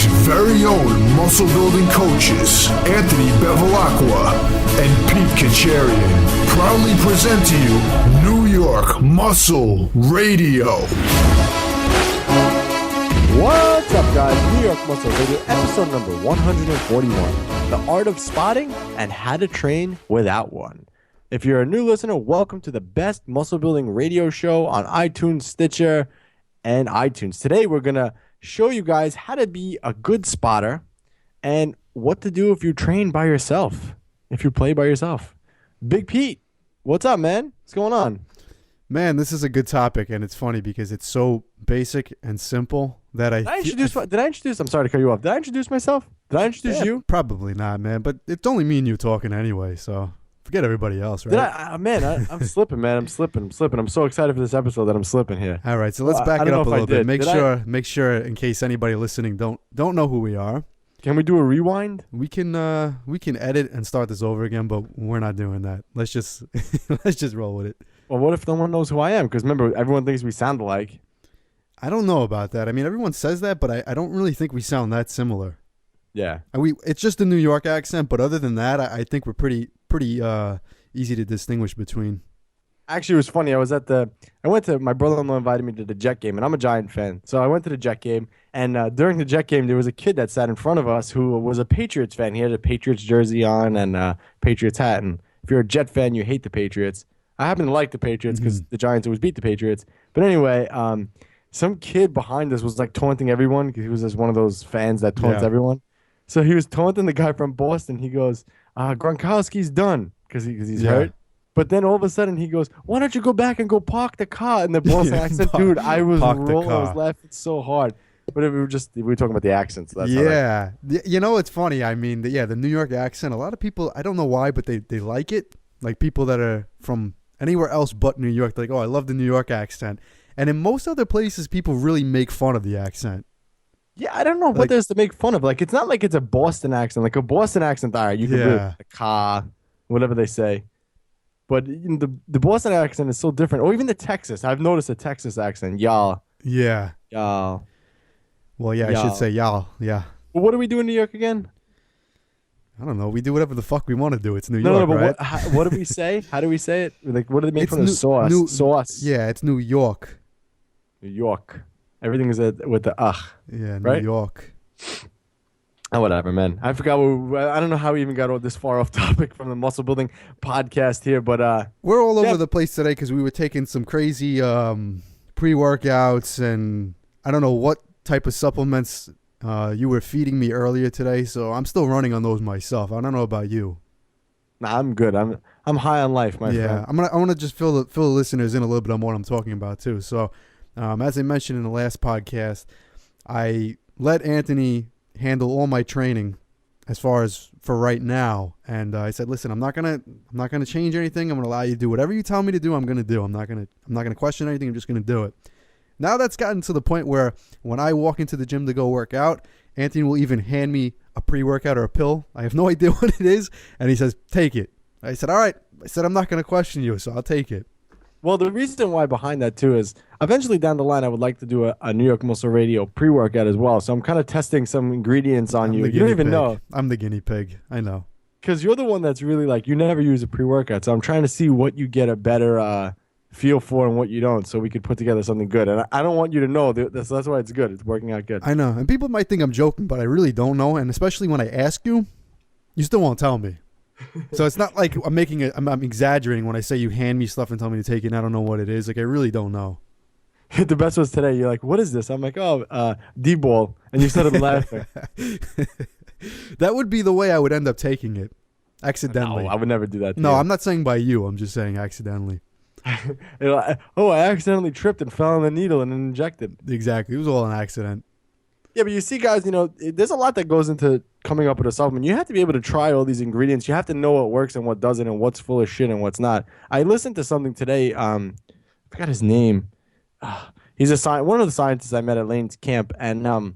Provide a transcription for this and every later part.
York's very own muscle building coaches, Anthony Bevilacqua and Pete Kacharian, proudly present to you New York Muscle Radio. What's up, guys? New York Muscle Radio, episode number 141, The Art of Spotting and How to Train Without One. If you're a new listener, welcome to the best muscle building radio show on iTunes, Stitcher, and iTunes. Today, we're going to show you guys how to be a good spotter and what to do if you train by yourself, if you play by yourself. Big Pete, what's up, man? What's going on? Man, this is a good topic, and it's funny because it's so basic and simple that I'm sorry to cut you off. Did I introduce myself? Did I introduce you? Probably not, man, but it's only me and you talking anyway, so forget everybody else, right? I'm slipping, man. I'm slipping. I'm so excited for this episode that I'm slipping here. All right, so let's back it up a little bit. Make sure, in case anybody listening don't know who we are. Can we do a rewind? We can edit and start this over again, but we're not doing that. Let's just roll with it. Well, what if no one knows who I am? Because remember, everyone thinks we sound alike. I don't know about that. I mean, everyone says that, but I don't really think we sound that similar. Yeah. It's just a New York accent, but other than that, I think we're pretty easy to distinguish between. Actually, it was funny. My brother-in-law invited me to the Jet game, and I'm a Giant fan. So I went to the Jet game, and during the Jet game, there was a kid that sat in front of us who was a Patriots fan. He had a Patriots jersey on and a Patriots hat. And if you're a Jet fan, you hate the Patriots. I happen to like the Patriots because the Giants always beat the Patriots. But anyway, some kid behind us was like taunting everyone because he was just one of those fans that taunts everyone. So he was taunting the guy from Boston. He goes, Gronkowski's done because he's hurt. But then all of a sudden he goes, why don't you go back and go park the car in the Boston accent? Dude, I was rolling. I was laughing so hard. But we were talking about the accents. So You know, it's funny. I mean, the New York accent, a lot of people, I don't know why, but they like it. Like people that are from anywhere else but New York, they're like, oh, I love the New York accent. And in most other places, people really make fun of the accent. Yeah, I don't know what there's to make fun of. Like, it's not like it's a Boston accent. Like a Boston accent, all right, you can do a car, whatever they say. But the Boston accent is so different. Or even the Texas. I've noticed a Texas accent. Y'all. Yeah. Y'all. Well, yeah, I should say y'all. Yeah. Well, what do we do in New York again? I don't know. We do whatever the fuck we want to do. It's New York, but right? What do we say? How do we say it? Like, what do they make from the sauce? Sauce. Yeah, it's New York. New York. Everything is with the Yeah, New right? York. Oh, whatever, man. I forgot. I don't know how we even got this far off topic from the muscle building podcast here, but we're all over the place today because we were taking some crazy pre-workouts and I don't know what type of supplements you were feeding me earlier today. So I'm still running on those myself. I don't know about you. Nah, I'm good. I'm high on life, my friend. Yeah, I want to just fill the listeners in a little bit on what I'm talking about too. So, as I mentioned in the last podcast, I let Anthony handle all my training as far as for right now, and I said, listen, I'm not gonna change anything. I'm gonna allow you to do whatever you tell me to do. I'm gonna do. I'm not gonna question anything. I'm just gonna do it. Now that's gotten to the point where when I walk into the gym to go work out, Anthony will even hand me a pre-workout or a pill. I have no idea what it is. And he says, take it. I said, all right. I said, I'm not going to question you, so I'll take it. Well, the reason why behind that, too, is eventually down the line, I would like to do a New York Muscle Radio pre-workout as well. So I'm kind of testing some ingredients on you. You don't even know. I'm the guinea pig. I know. Because you're the one that's really like, you never use a pre-workout. So I'm trying to see what you get a better feel for and what you don't, so we could put together something good. And I don't want you to know that's why it's good. It's working out good. I know, and people might think I'm joking, but I really don't know. And especially when I ask you, you still won't tell me. So it's not like I'm exaggerating when I say you hand me stuff and tell me to take it and I don't know what it is. Like, I really don't know. The best was today. You're like, what is this? I'm like, oh, D-ball. And you started laughing. That would be the way I would end up taking it. Accidentally. No, I would never do that. No, I'm not saying by you. I'm just saying accidentally. I accidentally tripped and fell on the needle and injected. Exactly. It was all an accident. Yeah, but you see, guys, there's a lot that goes into coming up with a supplement. You have to be able to try all these ingredients. You have to know what works and what doesn't and what's full of shit and what's not. I listened to something today. I forgot his name. He's one of the scientists I met at Lane's camp, and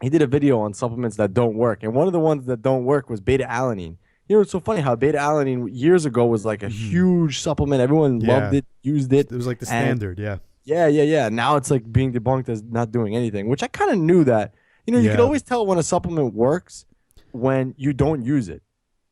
he did a video on supplements that don't work. And one of the ones that don't work was beta-alanine. It's so funny how beta-alanine years ago was like a huge supplement. Everyone loved it, used it. It was like the standard, Yeah. Now it's like being debunked as not doing anything, which I kind of knew that. You can Yeah. always tell when a supplement works when you don't use it.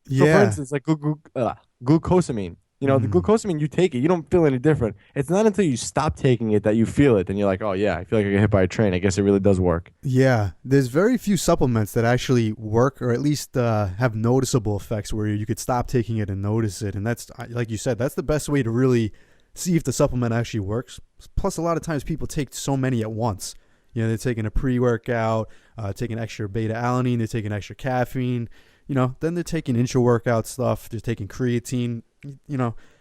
So for Yeah. instance, like glucosamine. The Mhm. glucosamine, you take it, you don't feel any different. It's not until you stop taking it that you feel it. Then you're like, oh yeah, I feel like I get hit by a train. I guess it really does work. Yeah, there's very few supplements that actually work, or at least have noticeable effects where you could stop taking it and notice it. And that's, like you said, that's the best way to really see if the supplement actually works. Plus, a lot of times people take so many at once. They're taking a pre-workout, taking extra beta-alanine, they're taking extra caffeine. Then they're taking intra-workout stuff. They're taking creatine.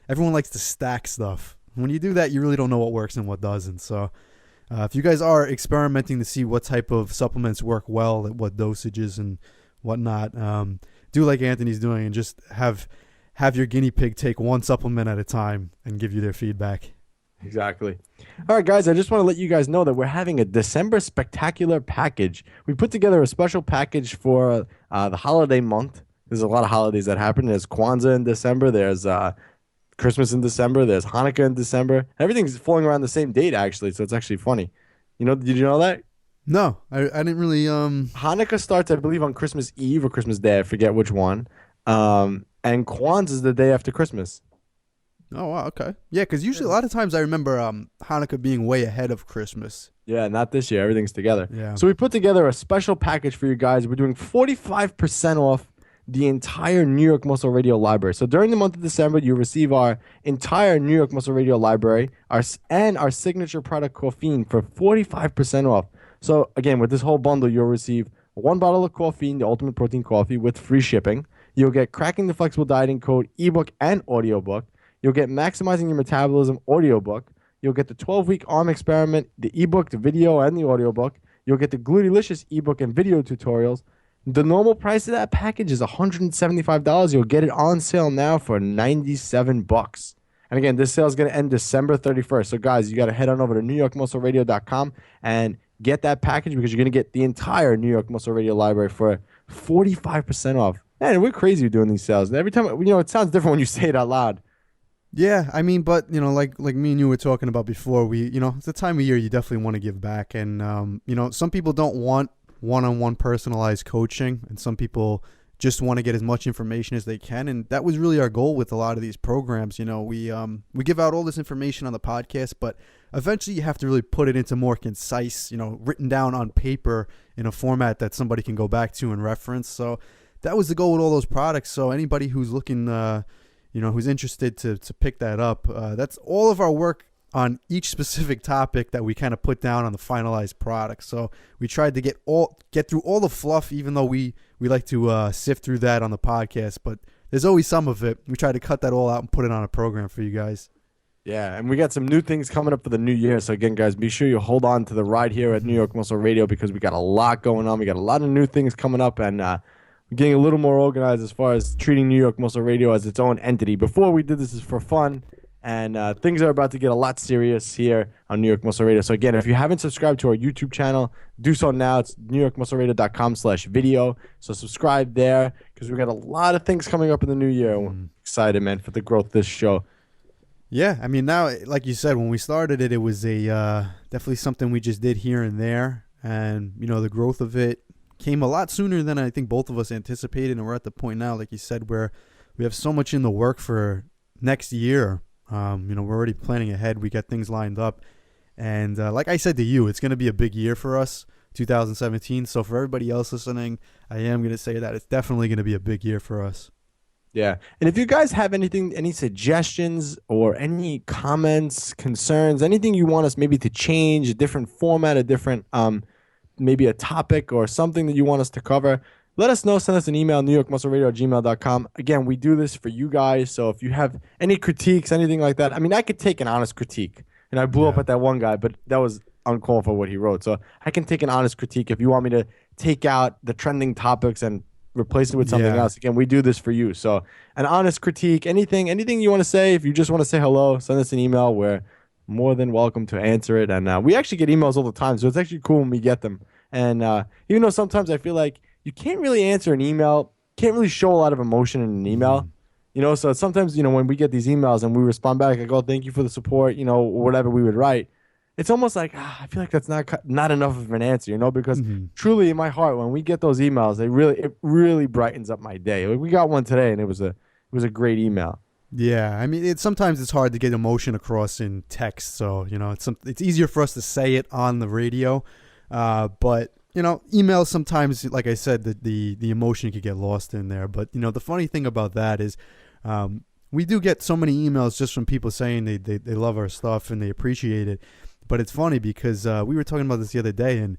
Everyone likes to stack stuff. When you do that, you really don't know what works and what doesn't. So if you guys are experimenting to see what type of supplements work well, at what dosages and whatnot, do like Anthony's doing and just have your guinea pig take one supplement at a time and give you their feedback. Exactly. All right, guys, I just want to let you guys know that we're having a December spectacular package. We put together a special package for the holiday month. There's a lot of holidays that happen. There's Kwanzaa in December. There's Christmas in December. There's Hanukkah in December. Everything's falling around the same date, actually, so it's actually funny. Did you know that? No, I didn't really. Hanukkah starts, I believe, on Christmas Eve or Christmas Day. I forget which one. And Kwanzaa is the day after Christmas. Oh, wow, okay. Yeah, because usually a lot of times I remember Hanukkah being way ahead of Christmas. Yeah, not this year. Everything's together. Yeah. So we put together a special package for you guys. We're doing 45% off the entire New York Muscle Radio library. So during the month of December, you receive our entire New York Muscle Radio library and our signature product, Caffeine, for 45% off. So again, with this whole bundle, you'll receive one bottle of Caffeine, the Ultimate Protein Coffee, with free shipping. You'll get Cracking the Flexible Dieting Code, ebook, and audiobook. You'll get Maximizing Your Metabolism audiobook. You'll get the 12-week arm experiment, the ebook, the video, and the audiobook. You'll get the Glutealicious ebook and video tutorials. The normal price of that package is $175. You'll get it on sale now for $97. And again, this sale is going to end December 31st. So guys, you got to head on over to NewYorkMuscleRadio.com and get that package because you're going to get the entire New York Muscle Radio library for 45% off. Man, we're crazy doing these sales. And every time, it sounds different when you say it out loud. Yeah, I mean, but like me and you were talking about before, it's the time of year you definitely want to give back, and some people don't want one-on-one personalized coaching, and some people just want to get as much information as they can, and that was really our goal with a lot of these programs. We give out all this information on the podcast, but eventually you have to really put it into more concise, written down on paper in a format that somebody can go back to and reference. So that was the goal with all those products. So anybody who's looking who's interested to pick that up. That's all of our work on each specific topic that we kind of put down on the finalized product. So we tried to get through all the fluff, even though we like to sift through that on the podcast. But there's always some of it. We tried to cut that all out and put it on a program for you guys. Yeah, and we got some new things coming up for the new year. So again, guys, be sure you hold on to the ride here at New York Muscle Radio because we got a lot going on. We got a lot of new things coming up, and we're getting a little more organized as far as treating New York Muscle Radio as its own entity. Before we did this is for fun, and things are about to get a lot serious here on New York Muscle Radio. So again, if you haven't subscribed to our YouTube channel, do so now. It's newyorkmuscleradio.com/video. So subscribe there because we got a lot of things coming up in the new year. We're excited, man, for the growth of this show. Yeah, I mean, now, like you said, when we started it, it was a definitely something we just did here and there, and the growth of it came a lot sooner than I think both of us anticipated, and we're at the point now, like you said, where we have so much in the work for next year. We're already planning ahead. We got things lined up, and like I said to you, it's going to be a big year for us, 2017. So for everybody else listening, I am going to say that it's definitely going to be a big year for us. Yeah. And if you guys have any suggestions or any comments, concerns, anything you want us maybe to change, a different format, a different, maybe a topic or something that you want us to cover, let us know. Send us an email, newyorkmuscleradio@gmail.com. Again, we do this for you guys. So if you have any critiques, anything like that, I mean, I could take an honest critique. And I blew up at that one guy, but that was uncalled for what he wrote. So I can take an honest critique if you want me to take out the trending topics and replace it with something else. Again, we do this for you. So an honest critique, anything you want to say, if you just want to say hello, send us an email. We're more than welcome to answer it. And we actually get emails all the time, so it's actually cool when we get them. And even though sometimes I feel like you can't really answer an email, can't really show a lot of emotion in an email, so sometimes, when we get these emails and we respond back, I go, thank you for the support, whatever we would write. it's almost like I feel like that's not enough of an answer, because Mm-hmm. truly in my heart, when we get those emails, it really brightens up my day. Like, we got one today, and it was a great email. Yeah, I mean, sometimes it's hard to get emotion across in text, so it's easier for us to say it on the radio, but emails sometimes, like I said, the emotion could get lost in there. But the funny thing about that is, we do get so many emails just from people saying they love our stuff and they appreciate it. But it's funny because we were talking about this the other day, and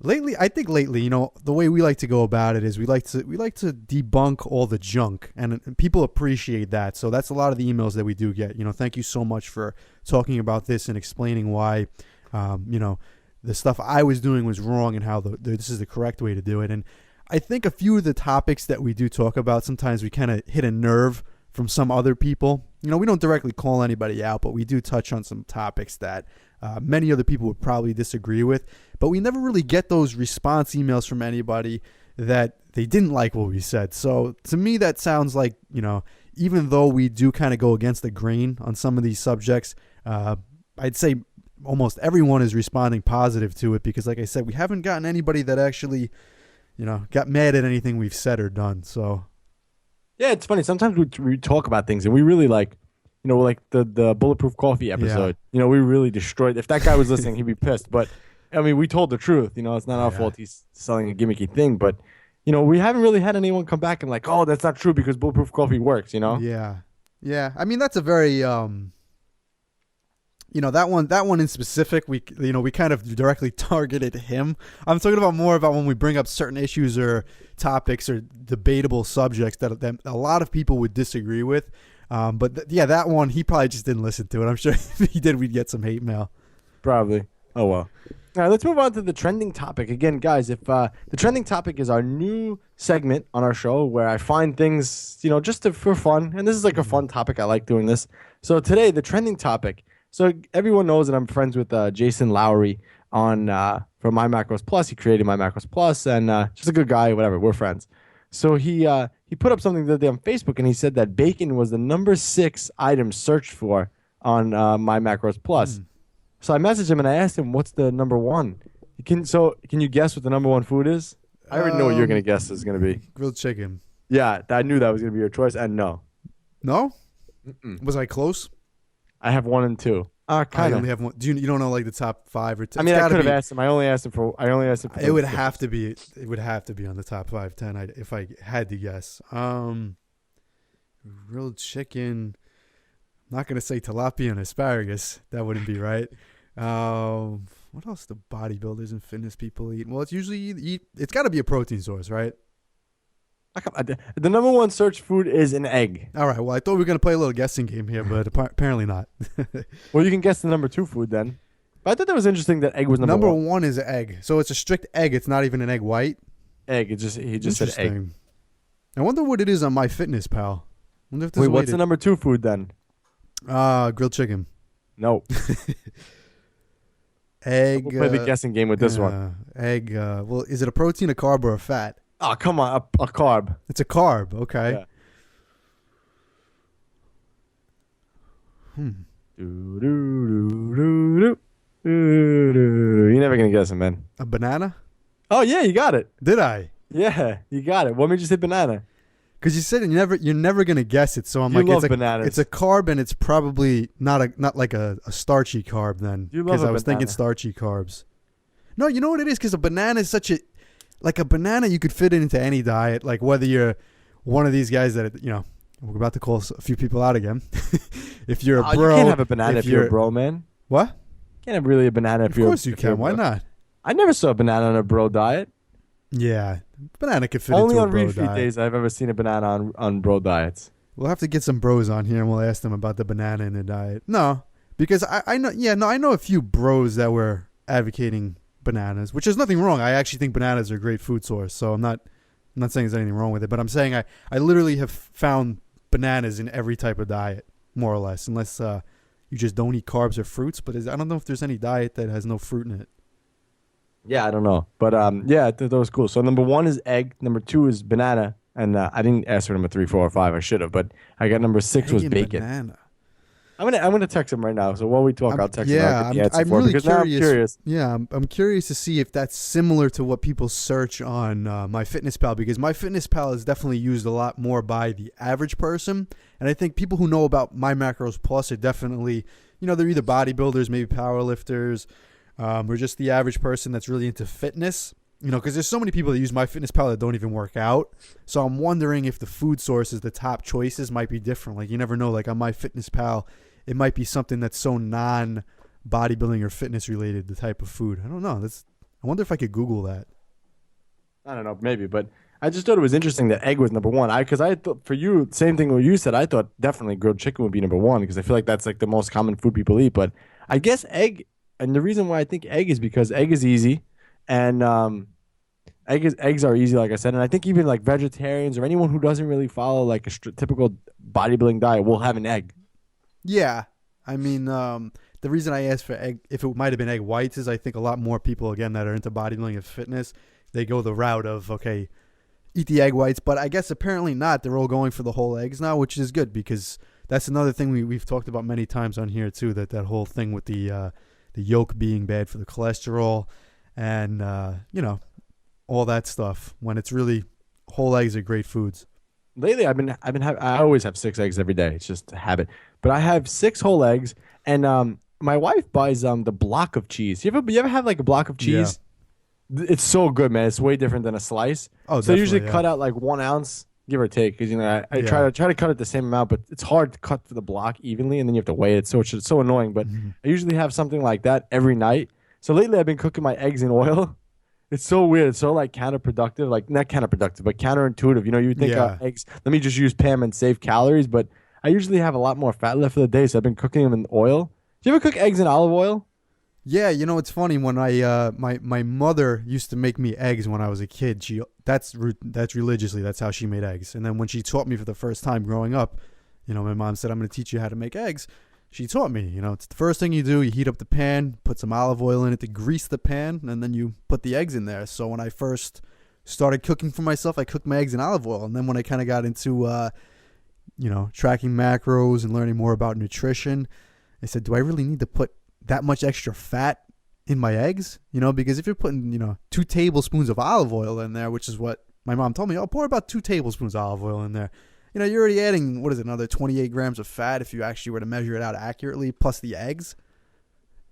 I think lately, the way we like to go about it is we like to debunk all the junk, and people appreciate that. So that's a lot of the emails that we do get. Thank you so much for talking about this and explaining why, the stuff I was doing was wrong and how this is the correct way to do it. And I think a few of the topics that we do talk about, sometimes we kind of hit a nerve from some other people. We don't directly call anybody out, but we do touch on some topics that many other people would probably disagree with. But we never really get those response emails from anybody that they didn't like what we said. So to me, that sounds like, even though we do kind of go against the grain on some of these subjects, I'd say almost everyone is responding positive to it, because like I said, we haven't gotten anybody that actually, got mad at anything we've said or done. So Yeah, it's funny. Sometimes we talk about things and we really like the Bulletproof Coffee episode. We really destroyed. If that guy was listening, he'd be pissed. But I mean, we told the truth. It's not our fault he's selling a gimmicky thing. But we haven't really had anyone come back and like, oh, that's not true because Bulletproof Coffee works. Yeah. I mean, that's a very that one in specific, we kind of directly targeted him. I'm talking about more about when we bring up certain issues or topics or debatable subjects that a lot of people would disagree with. But that one, he probably just didn't listen to it. I'm sure if he did, we'd get some hate mail. Probably. Oh, well. All right, let's move on to the trending topic. Again, guys, if the trending topic is our new segment on our show where I find things, just for fun. And this is like a fun topic. I like doing this. So today, the trending topic. So everyone knows that I'm friends with Jason Lowry from My Macros Plus. He created My Macros Plus, and just a good guy, whatever. We're friends. So he put up something the other day on Facebook, and he said that bacon was the number 6 item searched for on My Macros Plus. So I messaged him and I asked him, what's the number 1? Can you guess what the number 1 food is? I already know what you're going to guess is going to be. Grilled chicken. Yeah, I knew that was going to be your choice, and no. No? Was I close? I have 1 and 2. Kind I of. only have one. You don't know like the top 5 or 10? I mean, I could have asked him. I only asked him for. It would have to be. It would have to be on the top 5, 10. If I had to guess. Grilled chicken. I'm not gonna say tilapia and asparagus. That wouldn't be right. What else do bodybuilders and fitness people eat? Well, it's usually it's got to be a protein source, right? The number 1 search food is an egg. All right. Well, I thought we were going to play a little guessing game here, but apparently not. Well, you can guess the number 2 food then. But I thought that was interesting that egg was number 1. 1 is egg. So it's a strict egg. It's not even an egg white. Egg. He just said egg. I wonder what it is on MyFitnessPal. Wonder if Wait, what's the number 2 food then? Grilled chicken. No. Egg. We'll play the guessing game with this one. Egg. Well, is it a protein, a carb, or a fat? Oh, come on. A carb. It's a carb. Okay. Yeah. You're never going to guess it, man. A banana? Oh, yeah, you got it. Did I? Yeah, you got it. What made you say banana? Because you said you're never going to guess it. So I'm love bananas. It's a carb, and it's probably not like a starchy carb then. Because I was thinking starchy carbs. No, you know what it is? Because a banana is such a... Like a banana, you could fit it into any diet. Like whether you're one of these guys that, we're about to call a few people out again. If you're a bro. You can't have a banana if you're a bro, man. What? You can't have really a banana if you're a bro. Of course you can. Why not? I never saw a banana on a bro diet. Yeah. Banana could fit Only into a on bro refeed diet. days I've ever seen a banana on bro diets. We'll have to get some bros on here and we'll ask them about the banana in the diet. No. Because I know a few bros that were advocating bananas, which is nothing wrong. I actually think bananas are a great food source, so I'm not saying there's anything wrong with it, but I'm saying I literally have found bananas in every type of diet, more or less, unless you just don't eat carbs or fruits. But I don't know if there's any diet that has no fruit in it. Yeah, I don't know, but yeah, that was cool. So number 1 is egg, number 2 is banana, and I didn't ask for number 3, 4, or 5. I should have, but I got number 6 was bacon. Banana. I'm gonna text him right now. So while we talk, I'll text him. I'll get the answer I'm for him, really because now I'm curious. Yeah, I'm curious to see if that's similar to what people search on MyFitnessPal, because MyFitnessPal is definitely used a lot more by the average person, and I think people who know about My Macros Plus are definitely, they're either bodybuilders, maybe powerlifters, or just the average person that's really into fitness. Because there's so many people that use MyFitnessPal that don't even work out. So I'm wondering if the food sources, the top choices might be different. Like, you never know. Like on MyFitnessPal, it might be something that's so non-bodybuilding or fitness related, the type of food. I don't know. I wonder if I could Google that. I don't know, maybe, but I just thought it was interesting that egg was number one. Because I thought for you, same thing what you said. I thought definitely grilled chicken would be number one, because I feel like that's like the most common food people eat. But I guess egg, and the reason why I think egg is because egg is easy, and eggs are easy, like I said. And I think even like vegetarians or anyone who doesn't really follow like a typical bodybuilding diet will have an egg. Yeah. I mean, the reason I asked for egg, if it might have been egg whites, is I think a lot more people, again, that are into bodybuilding and fitness, they go the route of, okay, eat the egg whites. But I guess apparently not. They're all going for the whole eggs now, which is good, because that's another thing we've talked about many times on here too, that whole thing with the yolk being bad for the cholesterol and, all that stuff, when it's really whole eggs are great foods. Lately, I always have 6 eggs every day. It's just a habit. But I have 6 whole eggs, and my wife buys the block of cheese. You ever have like a block of cheese? Yeah. It's so good, man. It's way different than a slice. Oh, so I usually cut out like 1 ounce, give or take, because I try to cut it the same amount, but it's hard to cut for the block evenly, and then you have to weigh it. So it's so annoying. But I usually have something like that every night. So lately, I've been cooking my eggs in oil. It's so weird. It's so like counterproductive, like not counterproductive, but counterintuitive. You would think eggs, let me just use Pam and save calories, but I usually have a lot more fat left for the day, so I've been cooking them in oil. Do you ever cook eggs in olive oil? Yeah, it's funny, when I my mother used to make me eggs when I was a kid. That's religiously, that's how she made eggs. And then when she taught me for the first time growing up, my mom said, "I'm going to teach you how to make eggs." She taught me, it's the first thing you do. You heat up the pan, put some olive oil in it to grease the pan, and then you put the eggs in there. So when I first started cooking for myself, I cooked my eggs in olive oil. And then when I kind of got into, tracking macros and learning more about nutrition, I said, do I really need to put that much extra fat in my eggs? Because if you're putting, 2 tablespoons of olive oil in there, which is what my mom told me, pour about 2 tablespoons of olive oil in there. You're already adding, another 28 grams of fat if you actually were to measure it out accurately, plus the eggs.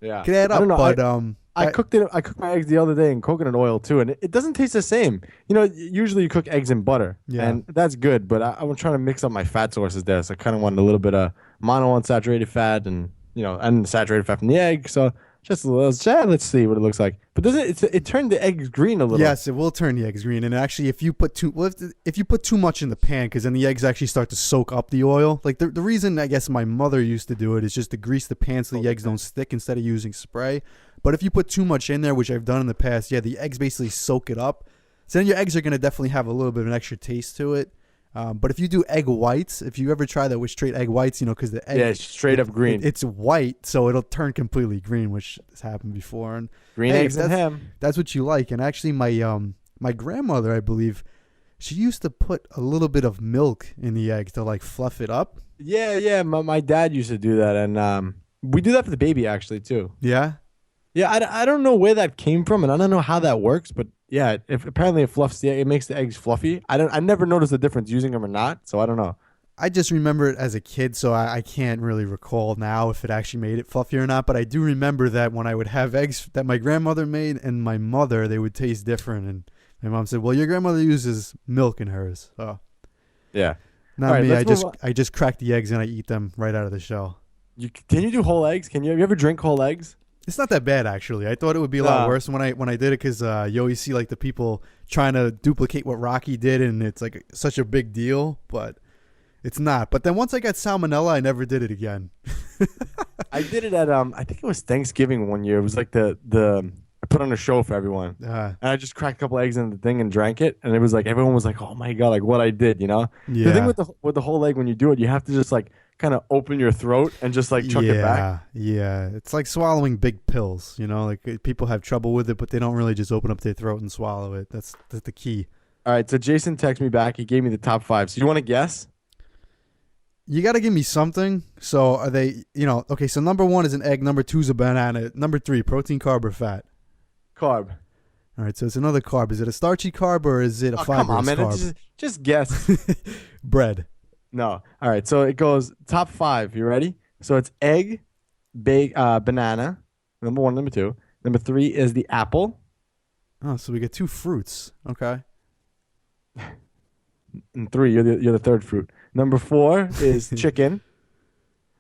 Yeah. Could add up, I don't know. but I cooked my eggs the other day in coconut oil too, and it doesn't taste the same. Usually you cook eggs in butter, and that's good, but I'm trying to mix up my fat sources there, so I kind of wanted a little bit of monounsaturated fat and, and saturated fat from the egg, so just a little. Let's see what it looks like. But it turned the eggs green a little? Yes, it will turn the eggs green. And actually, if you put too much in the pan, because then the eggs actually start to soak up the oil. Like the reason I guess my mother used to do it is just to grease the pan so the eggs don't stick instead of using spray. But if you put too much in there, which I've done in the past, the eggs basically soak it up. So then your eggs are going to definitely have a little bit of an extra taste to it. But if you do egg whites, if you ever try that with straight egg whites, because the egg, it's straight up green. It's white, so it'll turn completely green, which has happened before. And green eggs and ham. That's what you like. And actually, my grandmother, I believe, she used to put a little bit of milk in the eggs to like fluff it up. Yeah. My dad used to do that, and we do that for the baby actually too. Yeah. Yeah, I don't know where that came from, and I don't know how that works, but yeah, apparently it fluffs the egg, it makes the eggs fluffy. I never noticed the difference using them or not, so I don't know. I just remember it as a kid, so I can't really recall now if it actually made it fluffy or not. But I do remember that when I would have eggs that my grandmother made and my mother, they would taste different. And my mom said, "Well, your grandmother uses milk in hers." So yeah, not me. I just crack the eggs and I eat them right out of the shell. Can you do whole eggs? Have you ever drink whole eggs? It's not that bad, actually. I thought it would be a lot worse when I did it, because you always see like the people trying to duplicate what Rocky did, and it's like such a big deal, but it's not. But then once I got salmonella, I never did it again. I did it at I think it was Thanksgiving one year. It was like I put on a show for everyone, and I just cracked a couple eggs in the thing and drank it, and it was like everyone was like, "Oh my god!" Like what I did, Yeah. The thing with the whole egg, when you do it, you have to just like kind of open your throat and just like chuck it back. Yeah. It's like swallowing big pills, like people have trouble with it, but they don't really just open up their throat and swallow it. That's the key. All right. So Jason texted me back. He gave me the top 5. So you want to guess? you got to give me something. So are they, okay, so number 1 is an egg. Number 2 is a banana. Number 3, protein, carb, or fat? Carb. All right, so it's another carb. Is it a starchy carb or is it a fibrous come on, man. carb? Just guess. Bread. No. All right, so it goes top 5. You ready? So it's egg, banana, number 1, number 2. Number 3 is the apple. Oh, so we get 2 fruits. Okay. And 3, you're the third fruit. Number 4 is chicken.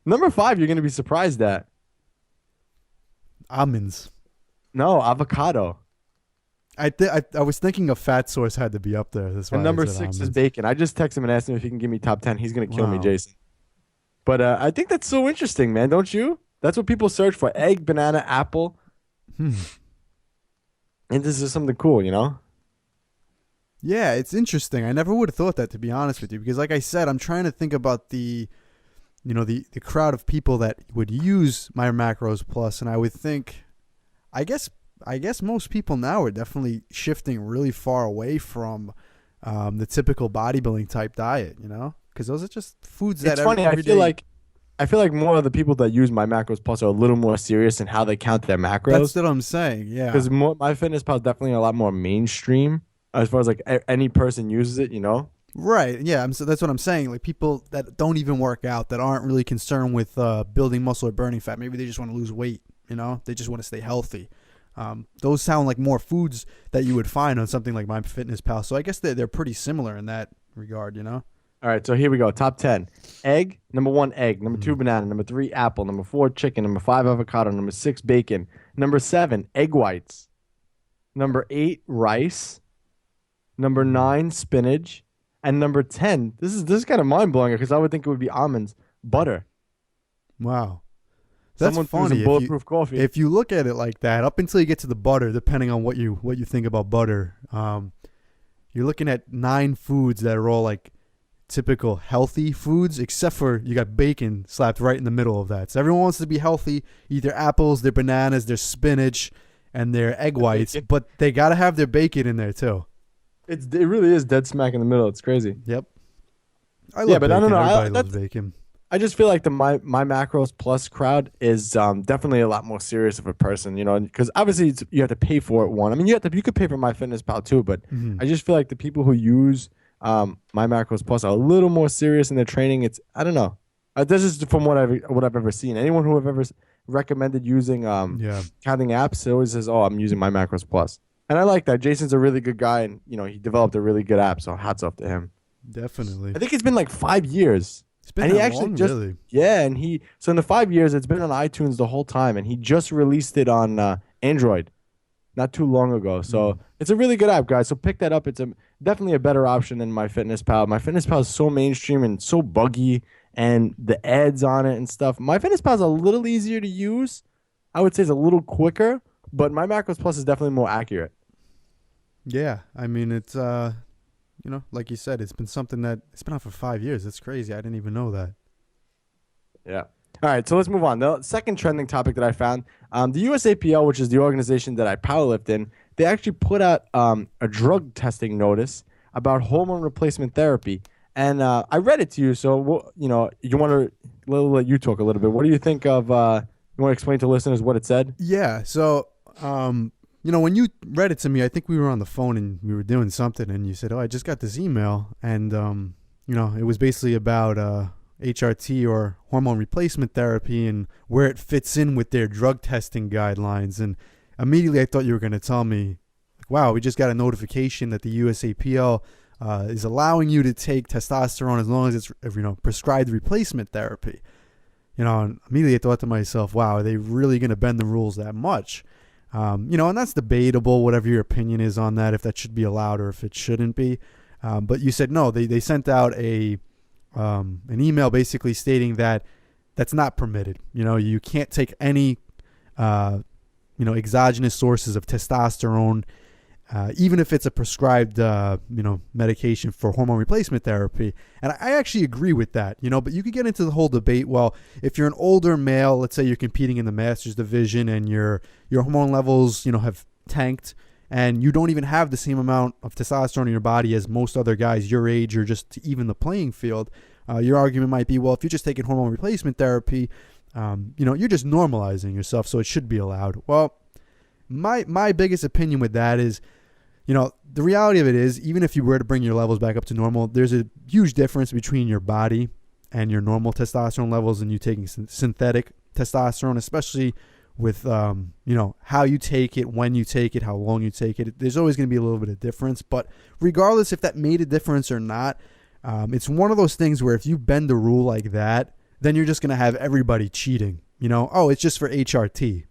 Number 5, you're going to be surprised at. Almonds. No, avocado. I was thinking a fat source had to be up there. That's why. And number I said 6 is almonds. bacon. I just texted him and asked him if he can give me top 10. He's going to kill me, Wow. Jason. But I think that's so interesting, man. Don't you? That's what people search for. Egg, banana, apple. And this is something cool, Yeah, it's interesting. I never would have thought that, to be honest with you, because like I said, I'm trying to think about the crowd of people that would use my Macros Plus, and I would think, I guess most people now are definitely shifting really far away from the typical bodybuilding type diet, because those are just foods that It's funny. every day. I feel like more of the people that use my Macros Plus are a little more serious in how they count their macros. That's what I'm saying. Yeah, Because MyFitnessPal is definitely a lot more mainstream as far as like any person uses it, right. Yeah, so that's what I'm saying. Like people that don't even work out, that aren't really concerned with building muscle or burning fat. Maybe they just want to lose weight. They just want to stay healthy. Those sound like more foods that you would find on something like MyFitnessPal. So I guess they're pretty similar in that regard. All right, so here we go. Top 10. Egg, number 1, egg. Number 2, banana. Number 3, apple. Number 4, chicken. Number 5, avocado. Number 6, bacon. Number 7, egg whites. Number 8, rice. Number 9, spinach. And number 10, this is kind of mind-blowing because I would think it would be almonds, butter. Wow. That's Someone threw funny. some bulletproof coffee. If you look at it like that, up until you get to the butter, depending on what you think about butter, you're looking at 9 foods that are all like typical healthy foods, except for you got bacon slapped right in the middle of that. So everyone wants to be healthy, eat their apples, their bananas, their spinach, and their egg whites, bacon. but they got to have their bacon in there too. It really is dead smack in the middle. It's crazy. Yep. I love but bacon. I don't know. Everybody loves bacon. I just feel like the my Macros Plus crowd is definitely a lot more serious of a person, because obviously you have to pay for it. One, I mean, you could pay for MyFitnessPal too, but I just feel like the people who use my Macros Plus are a little more serious in their training. I don't know. This is from what I've ever seen. Anyone who have ever recommended using counting apps, it always says, "Oh, I'm using my Macros Plus," and I like that. Jason's a really good guy, and he developed a really good app. So hats off to him. Definitely. I think it's been like 5 years. It's been And that he actually long, just really. so in the 5 years it's been on iTunes the whole time, and he just released it on Android not too long ago. So it's a really good app, guys. So pick that up. It's definitely a better option than MyFitnessPal. MyFitnessPal is so mainstream and so buggy, and the ads on it and stuff. MyFitnessPal is a little easier to use. I would say it's a little quicker, but my Macros Plus is definitely more accurate. Yeah, I mean it's like you said, it's been something that it's been out for 5 years. It's crazy. I didn't even know that. Yeah. All right, so let's move on. The second trending topic that I found, the USAPL, which is the organization that I powerlift in, they actually put out a drug testing notice about hormone replacement therapy. And I read it to you, so you want to let you talk a little bit. What do you think of? You want to explain to listeners what it said? Yeah. So, when you read it to me, I think we were on the phone and we were doing something, and you said, "Oh, I just got this email," and it was basically about HRT or hormone replacement therapy and where it fits in with their drug testing guidelines. And immediately, I thought you were going to tell me, "Wow, we just got a notification that the USAPL is allowing you to take testosterone as long as it's prescribed replacement therapy." And immediately I thought to myself, "Wow, are they really going to bend the rules that much?" And that's debatable, whatever your opinion is on that, if that should be allowed or if it shouldn't be. But you said no. They sent out an email basically stating that that's not permitted. You can't take any exogenous sources of testosterone, even if it's a prescribed medication for hormone replacement therapy. And I actually agree with that. But you could get into the whole debate. Well, if you're an older male, let's say you're competing in the Masters division and your hormone levels have tanked, and you don't even have the same amount of testosterone in your body as most other guys your age, or just to even the playing field, Your argument might be, well, if you're just taking hormone replacement therapy, you're just normalizing yourself, so it should be allowed. Well, my biggest opinion with that is, the reality of it is, even if you were to bring your levels back up to normal, there's a huge difference between your body and your normal testosterone levels and you taking synthetic testosterone, especially with, how you take it, when you take it, how long you take it. There's always going to be a little bit of difference. But regardless if that made a difference or not, it's one of those things where if you bend the rule like that, then you're just going to have everybody cheating. It's just for HRT.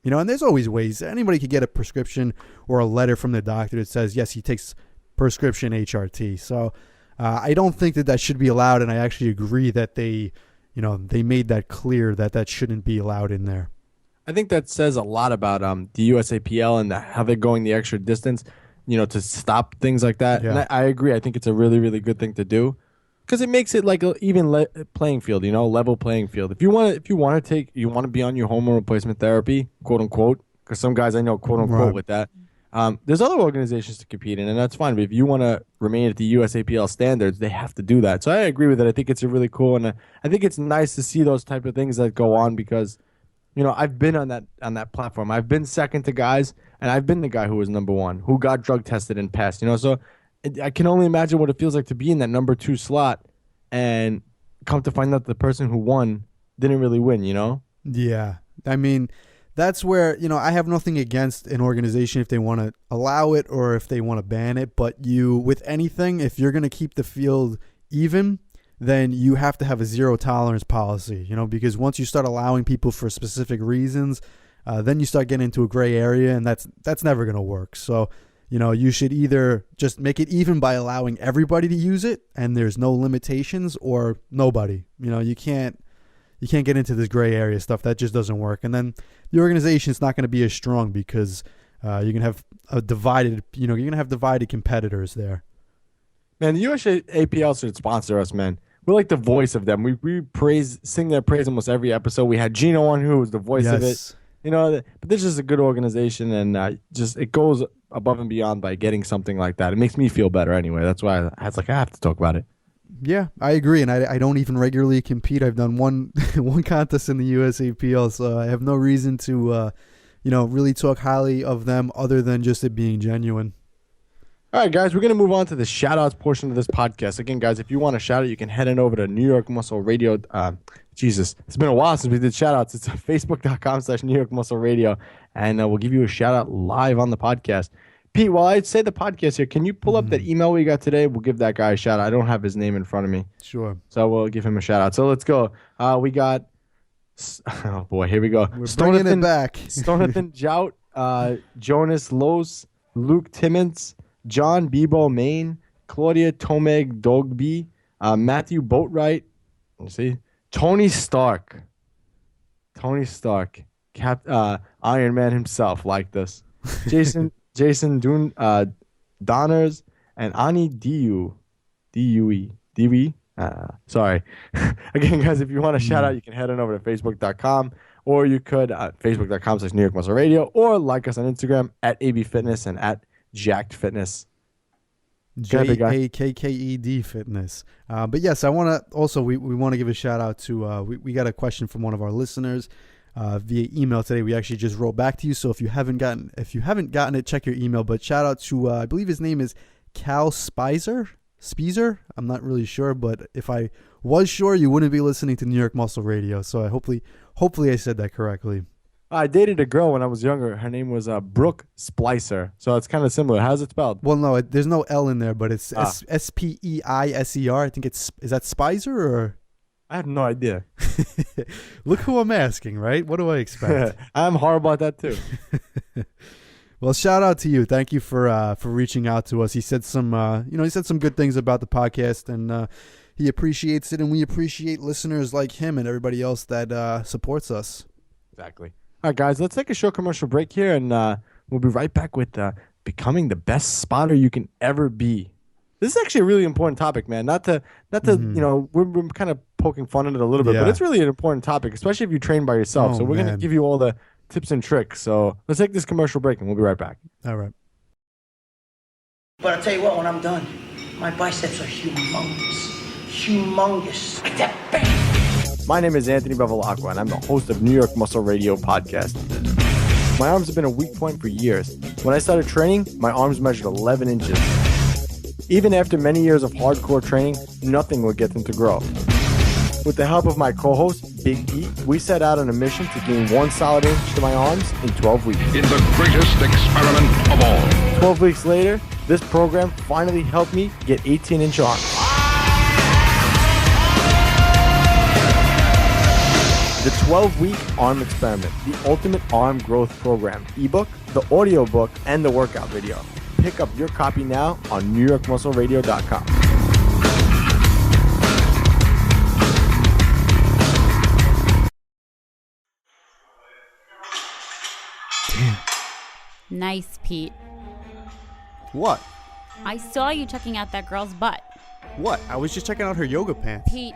And there's always ways. Anybody could get a prescription or a letter from the doctor that says, yes, he takes prescription HRT. So I don't think that should be allowed. And I actually agree that they made that clear that shouldn't be allowed in there. I think that says a lot about the USAPL and how they're going the extra distance, to stop things like that. Yeah. And I agree. I think it's a really, really good thing to do because it makes it like an even playing field, level playing field. If you want to be on your hormone replacement therapy, quote unquote, because some guys I know, quote unquote, with that. There's other organizations to compete in, and that's fine. But if you want to remain at the USAPL standards, they have to do that. So I agree with it. I think it's a really cool, and I think it's nice to see those type of things that go on because. I've been on that platform. I've been second to guys, and I've been the guy who was number one, who got drug tested and passed. So I can only imagine what it feels like to be in that number 2 slot and come to find out the person who won didn't really win, Yeah. I mean, that's where, I have nothing against an organization if they want to allow it or if they want to ban it. But with anything, if you're going to keep the field even, then you have to have a zero tolerance policy, because once you start allowing people for specific reasons, then you start getting into a gray area, and that's never going to work. So, you should either just make it even by allowing everybody to use it and there's no limitations, or nobody. You can't get into this gray area stuff. That just doesn't work. And then the organization is not going to be as strong because you're going to have divided competitors there. Man, the USAPL should sponsor us, man. We're like the voice of them. We sing their praise almost every episode. We had Gino on who was the voice of it. But this is a good organization, and it goes above and beyond by getting something like that. It makes me feel better anyway. That's why I have to talk about it. Yeah, I agree, and I don't even regularly compete. I've done one contest in the USAPL, so I have no reason to really talk highly of them other than just it being genuine. All right, guys, we're going to move on to the shout-outs portion of this podcast. Again, guys, if you want to shout out, you can head on over to New York Muscle Radio. Jesus, it's been a while since we did shout-outs. It's facebook.com/New York Muscle Radio, and we'll give you a shout-out live on the podcast. Pete, while I say the podcast here, can you pull up that email we got today? We'll give that guy a shout-out. I don't have his name in front of me. Sure. So we'll give him a shout-out. So let's go. We got, oh, boy, here we go. We're bringing it back. Stonathan Jout, Jonas Los, Luke Timmons, John Bebo Main, Claudia Tomeg Dogby, Matthew Boatwright, let's see, Tony Stark, Iron Man himself liked us, Jason Donners, and Ani Due. Sorry. Again, guys, if you want a shout out, you can head on over to facebook.com, or you could facebook.com/New York Muscle Radio, or like us on Instagram at AB Fitness and at Jacked Fitness. JAKKED Fitness. But yes, I want to also, we want to give a shout out to, we got a question from one of our listeners via email today. We actually just wrote back to you. So if you haven't gotten it, check your email. But shout out to, I believe his name is Cal Spicer. I'm not really sure, but if I was sure, you wouldn't be listening to New York Muscle Radio. So hopefully I said that correctly. I dated a girl when I was younger. Her name was Brooke Splicer. So it's kind of similar. How's it spelled? Well, no, there's no L in there, but it's Speiser. I think is that Spicer or? I have no idea. Look who I'm asking, right? What do I expect? I'm horrible at that too. Well, shout out to you. Thank you for reaching out to us. He said some good things about the podcast, and he appreciates it, and we appreciate listeners like him and everybody else that supports us. Exactly. All right, guys, let's take a short commercial break here, and we'll be right back with becoming the best spotter you can ever be. This is actually a really important topic, man. Not to we're kind of poking fun at it a little bit, but it's really an important topic, especially if you train by yourself. So we're going to give you all the tips and tricks. So let's take this commercial break, and we'll be right back. All right. But I'll tell you what, when I'm done, my biceps are humongous. humongous. It's a bang. My name is Anthony Bevilacqua, and I'm the host of New York Muscle Radio podcast. My arms have been a weak point for years. When I started training, my arms measured 11 inches. Even after many years of hardcore training, nothing would get them to grow. With the help of my co-host, Big E, we set out on a mission to gain 1 solid inch to my arms in 12 weeks. In the greatest experiment of all. 12 weeks later, this program finally helped me get 18-inch arms. The 12-week arm experiment, the ultimate arm growth program, ebook, the audio book, and the workout video. Pick up your copy now on NewYorkMuscleRadio.com. Nice, Pete. What? I saw you checking out that girl's butt. What? I was just checking out her yoga pants. Pete.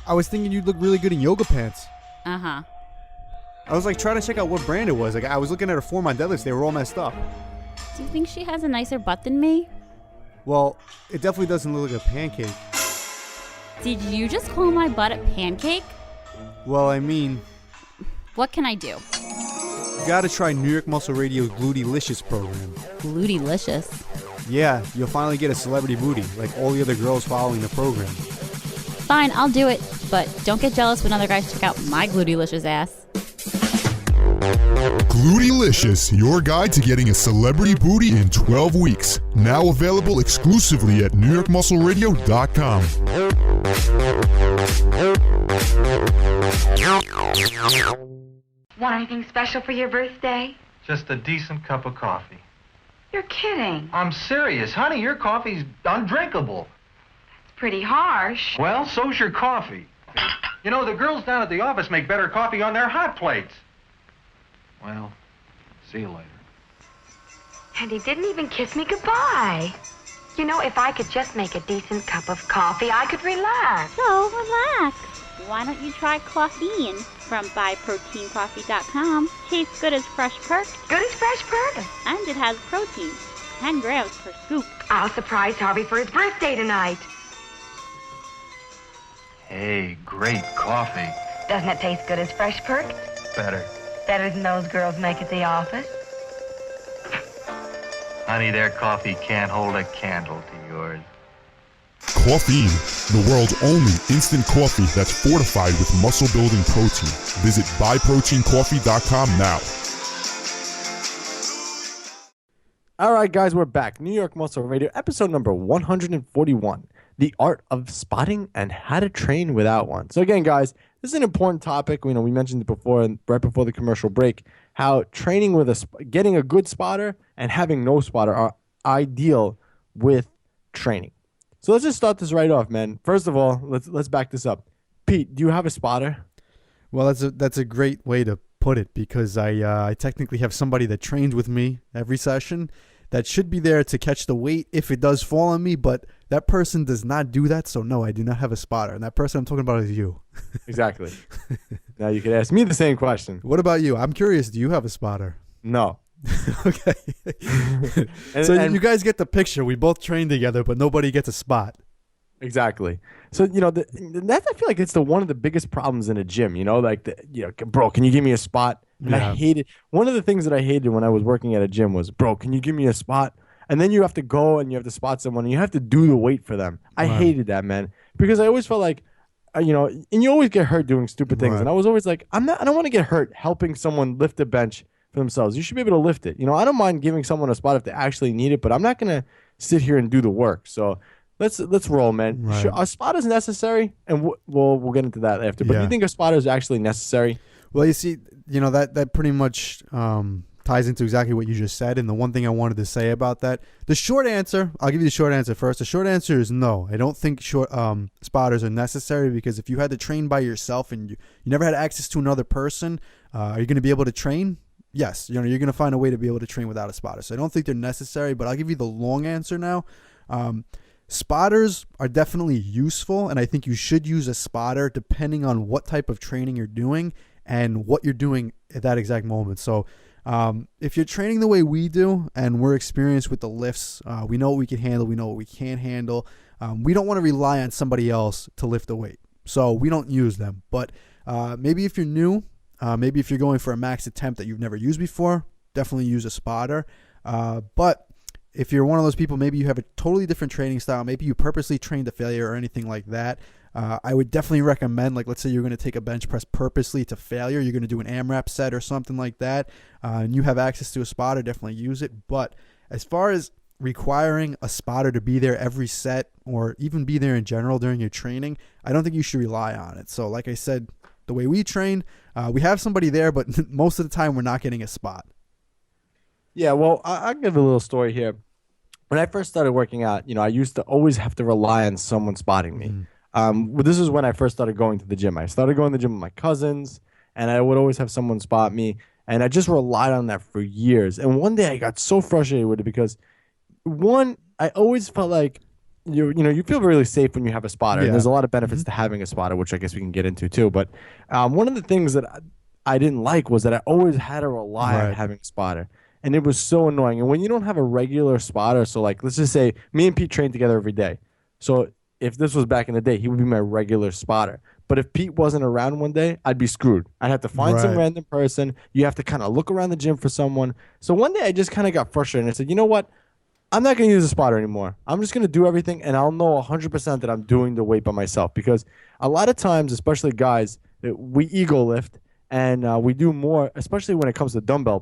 I was thinking you'd look really good in yoga pants. Uh-huh. I was like trying to check out what brand it was. Like I was looking at her form on deadlifts. They were all messed up. Do you think she has a nicer butt than me? Well, it definitely doesn't look like a pancake. Did you just call my butt a pancake? Well, I mean, What can I do? you gotta try New York Muscle Radio's Glutylicious program. Glutylicious. Yeah, you'll finally get a celebrity booty, like all the other girls following the program. Fine, I'll do it. But don't get jealous when other guys check out my glutylicious ass. Glutylicious, your guide to getting a celebrity booty in 12 weeks. Now available exclusively at NewYorkMuscleRadio.com. Want anything special for your birthday? Just a decent cup of coffee. You're kidding. I'm serious. Honey, your coffee's undrinkable. It's pretty harsh. Well, so's your coffee. You know, the girls down at the office make better coffee on their hot plates. Well, see you later. And he didn't even kiss me goodbye. You know, if I could just make a decent cup of coffee, I could relax. So, relax. Why don't you try Coffeine from BuyProteinCoffee.com? Tastes good as fresh perked, Good as fresh perk. and it has protein. 10 grams per scoop. I'll surprise Harvey for his birthday tonight. Hey, great coffee. Doesn't it taste good as fresh perk? Better. Better than those girls make at the office? Honey, their coffee can't hold a candle to yours. Coffeine, the world's only instant coffee that's fortified with muscle-building protein. Visit buyproteincoffee.com now. All right, guys, we're back. New York Muscle Radio, episode number 141, The Art of Spotting and How to Train Without One. So again, guys, this is an important topic. We mentioned it before, and right before the commercial break, how training with getting a good spotter and having no spotter are ideal with training. So let's just start this right off, man. First of all, let's back this up. Pete, do you have a spotter? Well, that's a great way to put it, because I technically have somebody that trains with me every session that should be there to catch the weight if it does fall on me, but that person does not do that, so no, I do not have a spotter. And that person I'm talking about is you. Exactly. Now you could ask me the same question. What about you? I'm curious, do you have a spotter? No. Okay. So you guys get the picture. We both train together, but nobody gets a spot. Exactly. So, that I feel like it's one of the biggest problems in a gym, bro, can you give me a spot? And Yeah. I hated, one of the things that I hated when I was working at a gym was, bro, can you give me a spot? And then you have to go and you have to spot someone and you have to do the weight for them. I Right. hated that, man, because I always felt like, and you always get hurt doing stupid things. Right. And I was always like, I don't want to get hurt helping someone lift a bench for themselves. You should be able to lift it. I don't mind giving someone a spot if they actually need it, but I'm not going to sit here and do the work. So let's roll, man. Right. Sure, a spot is necessary, and we'll get into that after. But do Yeah. you think a spotter is actually necessary? Well, you see, that pretty much ties into exactly what you just said. And the one thing I wanted to say about that, the short answer, I'll give you the short answer first. The short answer is no. I don't think spotters are necessary, because if you had to train by yourself and you never had access to another person, are you going to be able to train? Yes. You're going to find a way to be able to train without a spotter. So I don't think they're necessary, but I'll give you the long answer now. Spotters are definitely useful, and I think you should use a spotter depending on what type of training you're doing and what you're doing at that exact moment. So If you're training the way we do and we're experienced with the lifts, we know what we can handle, we know what we can't handle. We don't want to rely on somebody else to lift the weight, so we don't use them. But maybe if you're new, maybe if you're going for a max attempt that you've never used before, definitely use a spotter. But if you're one of those people, maybe you have a totally different training style, maybe you purposely train to failure or anything like that, I would definitely recommend, like, let's say you're going to take a bench press purposely to failure, you're going to do an AMRAP set or something like that, and you have access to a spotter, definitely use it. But as far as requiring a spotter to be there every set or even be there in general during your training, I don't think you should rely on it. So like I said, the way we train, we have somebody there, but most of the time we're not getting a spot. Yeah, well, I'll give a little story here. When I first started working out, I used to always have to rely on someone spotting me. This is when I first started going to the gym. I started going to the gym with my cousins, and I would always have someone spot me, and I just relied on that for years. And one day I got so frustrated with it because, one, I always felt like you feel really safe when you have a spotter. Yeah. And there's a lot of benefits to having a spotter, which I guess we can get into too. But one of the things that I didn't like was that I always had to rely on having a spotter. And it was so annoying. And when you don't have a regular spotter, so like, let's just say me and Pete train together every day. So if this was back in the day, he would be my regular spotter. But if Pete wasn't around one day, I'd be screwed. I'd have to find some random person. You have to kind of look around the gym for someone. So one day I just kind of got frustrated and I said, you know what? I'm not going to use a spotter anymore. I'm just going to do everything, and I'll know 100% that I'm doing the weight by myself. Because a lot of times, especially guys, we ego lift, and we do more, especially when it comes to dumbbell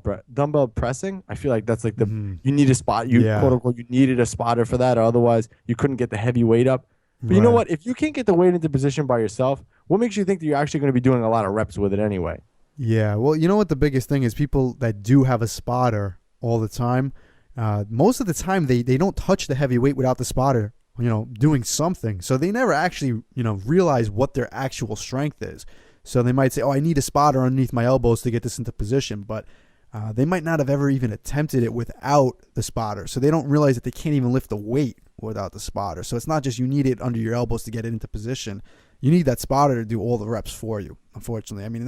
pressing. I feel like that's like you need a spot. Quote unquote, you needed a spotter for that, or otherwise you couldn't get the heavy weight up. But you know what? If you can't get the weight into position by yourself, what makes you think that you're actually going to be doing a lot of reps with it anyway? Yeah. Well, you know what the biggest thing is? People that do have a spotter all the time, most of the time they don't touch the heavy weight without the spotter, doing something. So they never actually, realize what their actual strength is. So they might say, oh, I need a spotter underneath my elbows to get this into position. But they might not have ever even attempted it without the spotter. So they don't realize that they can't even lift the weight without the spotter. So it's not just you need it under your elbows to get it into position. You need that spotter to do all the reps for you, unfortunately. I mean,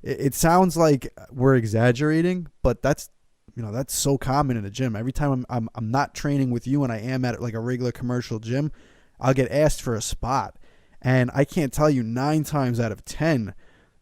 it sounds like we're exaggerating, but that's so common in the gym. Every time I'm not training with you and I am at like a regular commercial gym, I'll get asked for a spot. And I can't tell you 9 times out of 10,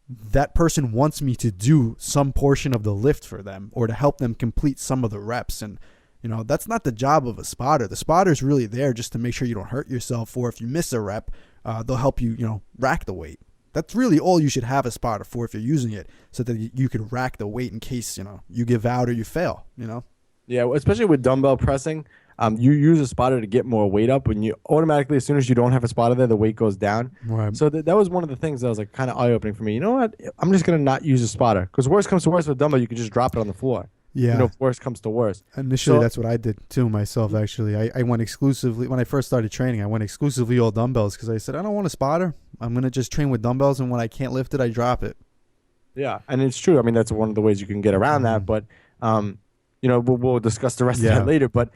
that person wants me to do some portion of the lift for them or to help them complete some of the reps. And, that's not the job of a spotter. The spotter is really there just to make sure you don't hurt yourself, or if you miss a rep, they'll help you, rack the weight. That's really all you should have a spotter for if you're using it, so that you can rack the weight in case, you give out or you fail, Yeah, especially with dumbbell pressing. You use a spotter to get more weight up. When you automatically, as soon as you don't have a spotter there, the weight goes down. Right. So that was one of the things that was like kind of eye-opening for me. You know what? I'm just going to not use a spotter. Because worst comes to worst with dumbbell, you can just drop it on the floor. Yeah. If worst comes to worst. Initially, that's what I did too myself, actually. I went exclusively, when I first started training, I went exclusively all dumbbells because I said, I don't want a spotter. I'm going to just train with dumbbells, and when I can't lift it, I drop it. Yeah, and it's true. I mean, that's one of the ways you can get around that. But, we'll discuss the rest of that later. But,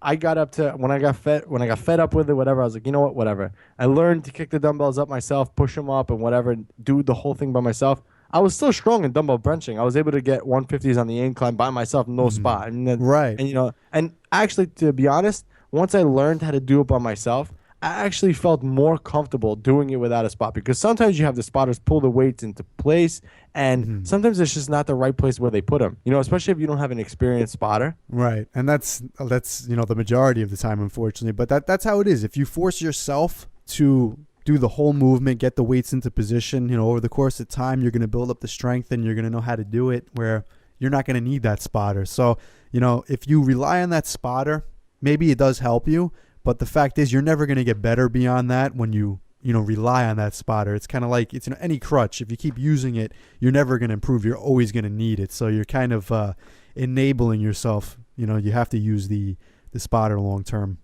I got up to, when I got fed up with it, whatever, I was like, you know what, whatever. I learned to kick the dumbbells up myself, push them up and whatever, and do the whole thing by myself. I was still strong in dumbbell benching. I was able to get 150s on the incline by myself, no spot. And then, and actually, to be honest, once I learned how to do it by myself, I actually felt more comfortable doing it without a spot, because sometimes you have the spotters pull the weights into place, and sometimes it's just not the right place where they put them, especially if you don't have an experienced spotter. Right. And that's the majority of the time, unfortunately. But that's how it is. If you force yourself to do the whole movement, get the weights into position, over the course of time, you're going to build up the strength and you're going to know how to do it, where you're not going to need that spotter. So, if you rely on that spotter, maybe it does help you, but the fact is you're never going to get better beyond that when you rely on that spotter. It's kind of like it's any crutch. If you keep using it, you're never going to improve. You're always going to need it. So you're kind of enabling yourself. You have to use the spotter long term.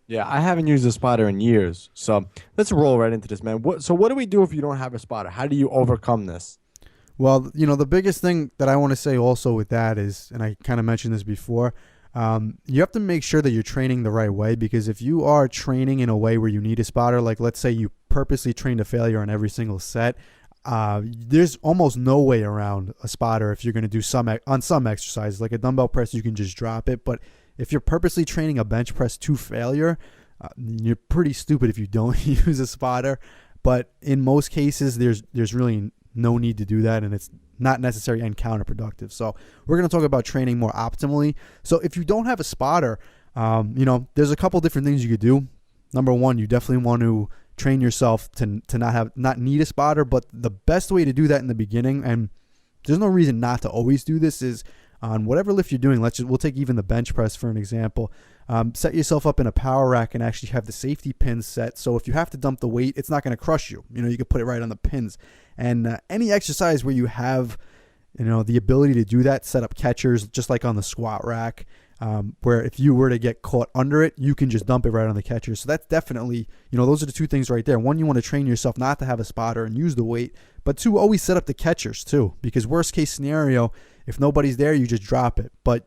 Yeah, I haven't used a spotter in years. So let's roll right into this, man. So what do we do if you don't have a spotter? How do you overcome this? Well, the biggest thing that I want to say also with that is, and I kind of mentioned this before, you have to make sure that you're training the right way, because if you are training in a way where you need a spotter, like let's say you purposely train to failure on every single set, there's almost no way around a spotter if you're going to do some exercises. Like a dumbbell press, you can just drop it. But if you're purposely training a bench press to failure, you're pretty stupid if you don't use a spotter. But in most cases, there's really no need to do that, and it's not necessary and counterproductive. So we're going to talk about training more optimally. So if you don't have a spotter, there's a couple different things you could do. Number one, you definitely want to train yourself to not need a spotter, but the best way to do that in the beginning, and there's no reason not to always do this, is on whatever lift you're doing. We'll take even the bench press for an example. Set yourself up in a power rack and actually have the safety pins set. So if you have to dump the weight, it's not going to crush you. You can put it right on the pins. And any exercise where you have, the ability to do that, set up catchers, just like on the squat rack, where if you were to get caught under it, you can just dump it right on the catcher. So that's definitely, those are the two things right there. One, you want to train yourself not to have a spotter and use the weight, but two, always set up the catchers too, because worst case scenario, if nobody's there, you just drop it. But,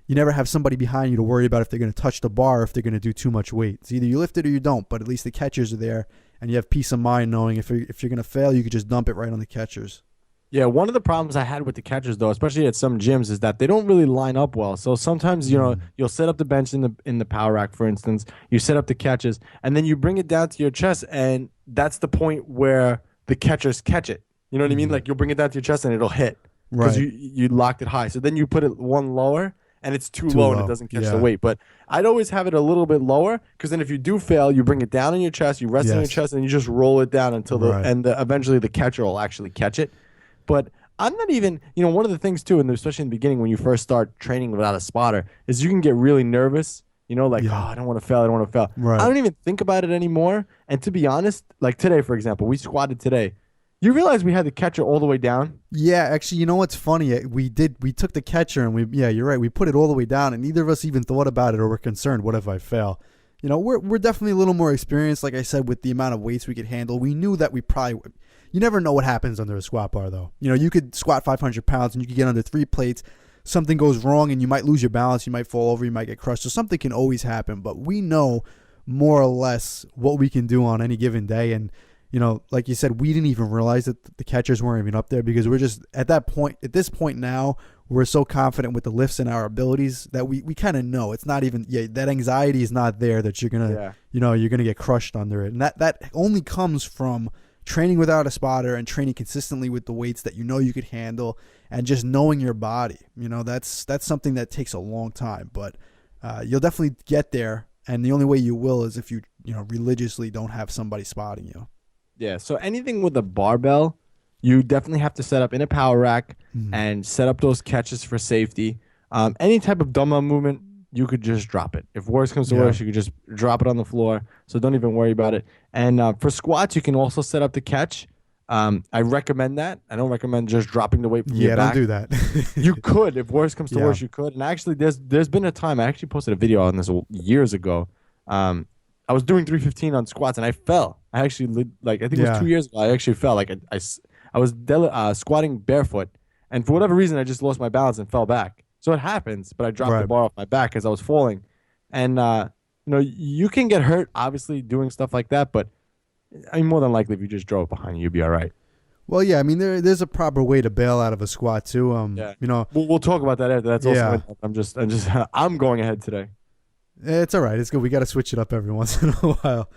you never have somebody behind you to worry about if they're going to touch the bar or if they're going to do too much weight. It's either you lift it or you don't, but at least the catchers are there and you have peace of mind knowing if you're going to fail, you could just dump it right on the catchers. Yeah, one of the problems I had with the catchers, though, especially at some gyms, is that they don't really line up well. So sometimes, you'll set up the bench in the power rack, for instance. You set up the catches, and then you bring it down to your chest, and that's the point where the catchers catch it. You know what I mean? Like, you'll bring it down to your chest, and it'll hit because you locked it high. So then you put it one lower, and it's too low, and it doesn't catch the weight. But I'd always have it a little bit lower, because then if you do fail, you bring it down on your chest, you rest on your chest, and you just roll it down until eventually the catcher will actually catch it. But I'm not even, one of the things too, and especially in the beginning when you first start training without a spotter, is you can get really nervous, I don't want to fail, Right. I don't even think about it anymore. And to be honest, like today, for example, we squatted today. You realize we had the catcher all the way down? Yeah, actually, you know what's funny? We took the catcher and you're right, we put it all the way down, and neither of us even thought about it or were concerned, what if I fail? We're definitely a little more experienced, like I said, with the amount of weights we could handle. We knew that we probably would. You never know what happens under a squat bar, though. You could squat 500 pounds and you could get under 3 plates. Something goes wrong and you might lose your balance. You might fall over. You might get crushed. So something can always happen. But we know more or less what we can do on any given day. And, like you said, we didn't even realize that the catchers weren't even up there, because we're just at this point now, we're so confident with the lifts and our abilities that we kind of know it's not even, that anxiety is not there, that you're going to, you're going to get crushed under it. And that only comes from training without a spotter and training consistently with the weights that you could handle, and just knowing your body. That's something that takes a long time, but you'll definitely get there. And the only way you will is if you religiously don't have somebody spotting you. Yeah. So anything with a barbell, you definitely have to set up in a power rack and set up those catches for safety. Any type of dumbbell movement, you could just drop it. If worse comes to worse, you could just drop it on the floor. So don't even worry about it. And for squats, you can also set up the catch. I recommend that. I don't recommend just dropping the weight from your back. Don't do that. You could. If worse comes to worse, you could. And actually, there's been a time, I actually posted a video on this years ago. I was doing 315 on squats, and I fell. I actually, I think it was 2 years ago, I actually fell. I was squatting barefoot, and for whatever reason, I just lost my balance and fell back. So it happens, but I dropped the bar off my back as I was falling. And, you can get hurt, obviously, doing stuff like that, but more than likely, if you just drove behind you, you'd be all right. Well, yeah, I mean, there's a proper way to bail out of a squat, too. We'll talk about that after. That's also, I'm going ahead today. It's all right. It's good. We got to switch it up every once in a while.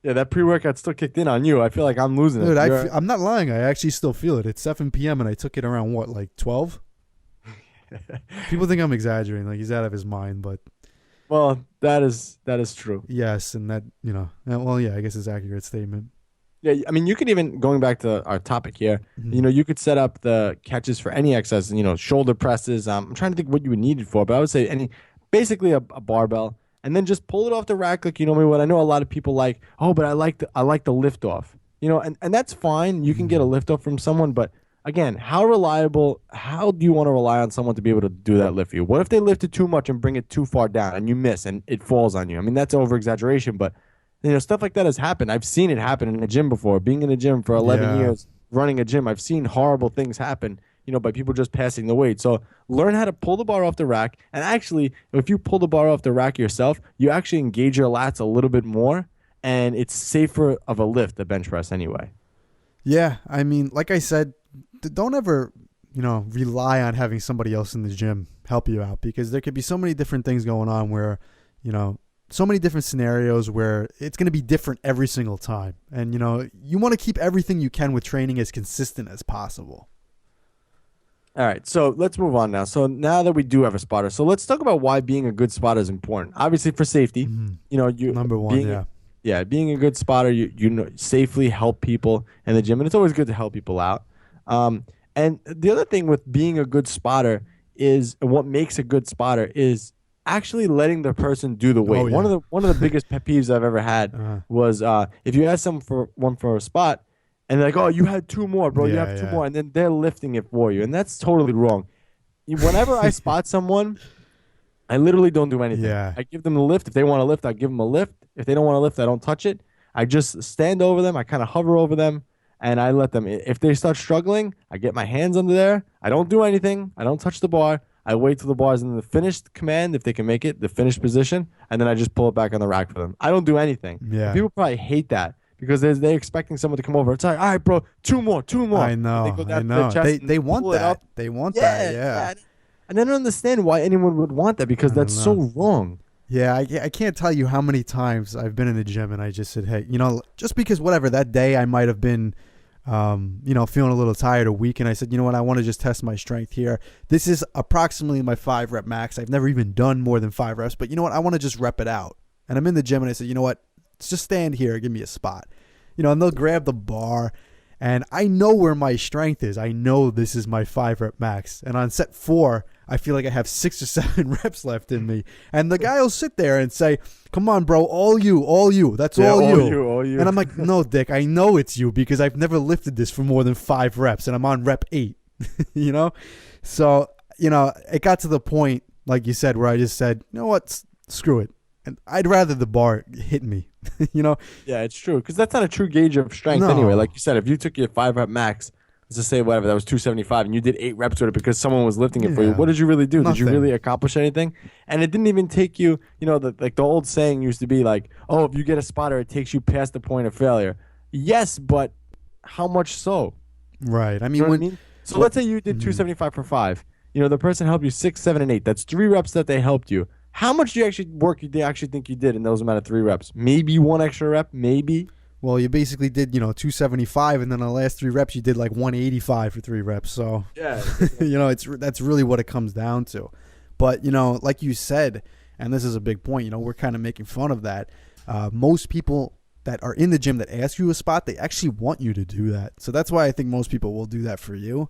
Yeah, that pre-workout still kicked in on you. I feel like I'm losing it. Dude, I'm not lying. I actually still feel it. It's 7 p.m. and I took it around, 12? People think I'm exaggerating. Like, he's out of his mind, but... Well, that is true. Yes, and that, I guess it's an accurate statement. Yeah, I mean, you could even, going back to our topic here, you could set up the catches for any exercise, shoulder presses. I'm trying to think what you would need it for, but I would say basically a barbell, and then just pull it off the rack like what I know a lot of people like, but I like the lift off. And that's fine. You can get a lift off from someone, but again, how do you want to rely on someone to be able to do that lift for you? What if they lift it too much and bring it too far down and you miss and it falls on you? I mean, that's over exaggeration, but stuff like that has happened. I've seen it happen in a gym before. Being in a gym for 11 years, running a gym, I've seen horrible things happen, by people just passing the weight. So learn how to pull the bar off the rack. And actually, if you pull the bar off the rack yourself, you actually engage your lats a little bit more, and it's safer of a lift, the bench press anyway. Yeah, I mean, like I said, don't ever, rely on having somebody else in the gym help you out, because there could be so many different things going on where, so many different scenarios where it's going to be different every single time. And, you want to keep everything you can with training as consistent as possible. All right, so let's move on now. So now that we do have a spotter, so let's talk about why being a good spotter is important. Obviously for safety, you Number one, being a good spotter, you safely help people in the gym, and it's always good to help people out. And the other thing with being a good spotter is, and what makes a good spotter is actually letting the person do the weight. Oh, yeah. One of the biggest pet peeves I've ever had was if you ask someone for a spot, and they're like, "Oh, you had two more, bro. You have two more," and then they're lifting it for you, and that's totally wrong. Whenever I spot someone, I literally don't do anything. Yeah. I give them the lift. If they want to lift, I give them a lift. If they don't want to lift, I don't touch it. I just stand over them. I kind of hover over them, and I let them. If they start struggling, I get my hands under there. I don't do anything. I don't touch the bar. I wait till the bar is in the finished command, if they can make it, the finished position, and then I just pull it back on the rack for them. I don't do anything. Yeah. People probably hate that, because they're expecting someone to come over. It's like, all right, bro, two more. I know. They go down to I their know. chest They and want pull it that. up. They want that. Yeah. And I don't understand why anyone would want that, because that's so wrong. Yeah, I can't tell you how many times I've been in the gym and I just said, hey, just because whatever, that day I might have been, feeling a little tired or weak, and I said, you know what, I want to just test my strength here. This is approximately my 5 rep max. I've never even done more than 5 reps, but you know what, I want to just rep it out. And I'm in the gym and I said, you know what, let's just stand here, give me a spot. And they'll grab the bar, and I know where my strength is. I know this is my 5 rep max. And on set 4, I feel like I have 6 or 7 reps left in me. And the guy will sit there and say, come on, bro, all you. That's all you. And I'm like, no, Dick, I know it's you, because I've never lifted this for more than 5 reps, and I'm on rep 8, So, it got to the point, like you said, where I just said, you know what, screw it. And I'd rather the bar hit me, Yeah, it's true, because that's not a true gauge of strength anyway. Like you said, if you took your 5 rep max, let's just say whatever, that was 275, and you did 8 reps with it because someone was lifting it for you, what did you really do? Nothing. Did you really accomplish anything? And it didn't even take you, the old saying used to be like, oh, if you get a spotter, it takes you past the point of failure. Yes, but how much so? Right. I mean, You know what I mean? So let's say you did 275 for 5. The person helped you 6, 7, and 8. That's 3 reps that they helped you. How much do you actually think you did in those amount of 3 reps? Maybe 1 extra rep, maybe. Well, you basically did, 275, and then the last 3 reps you did like 185 for 3 reps. So, Yeah. that's really what it comes down to. But, like you said, and this is a big point, we're kind of making fun of that. Most people that are in the gym that ask you a spot, they actually want you to do that. So that's why I think most people will do that for you,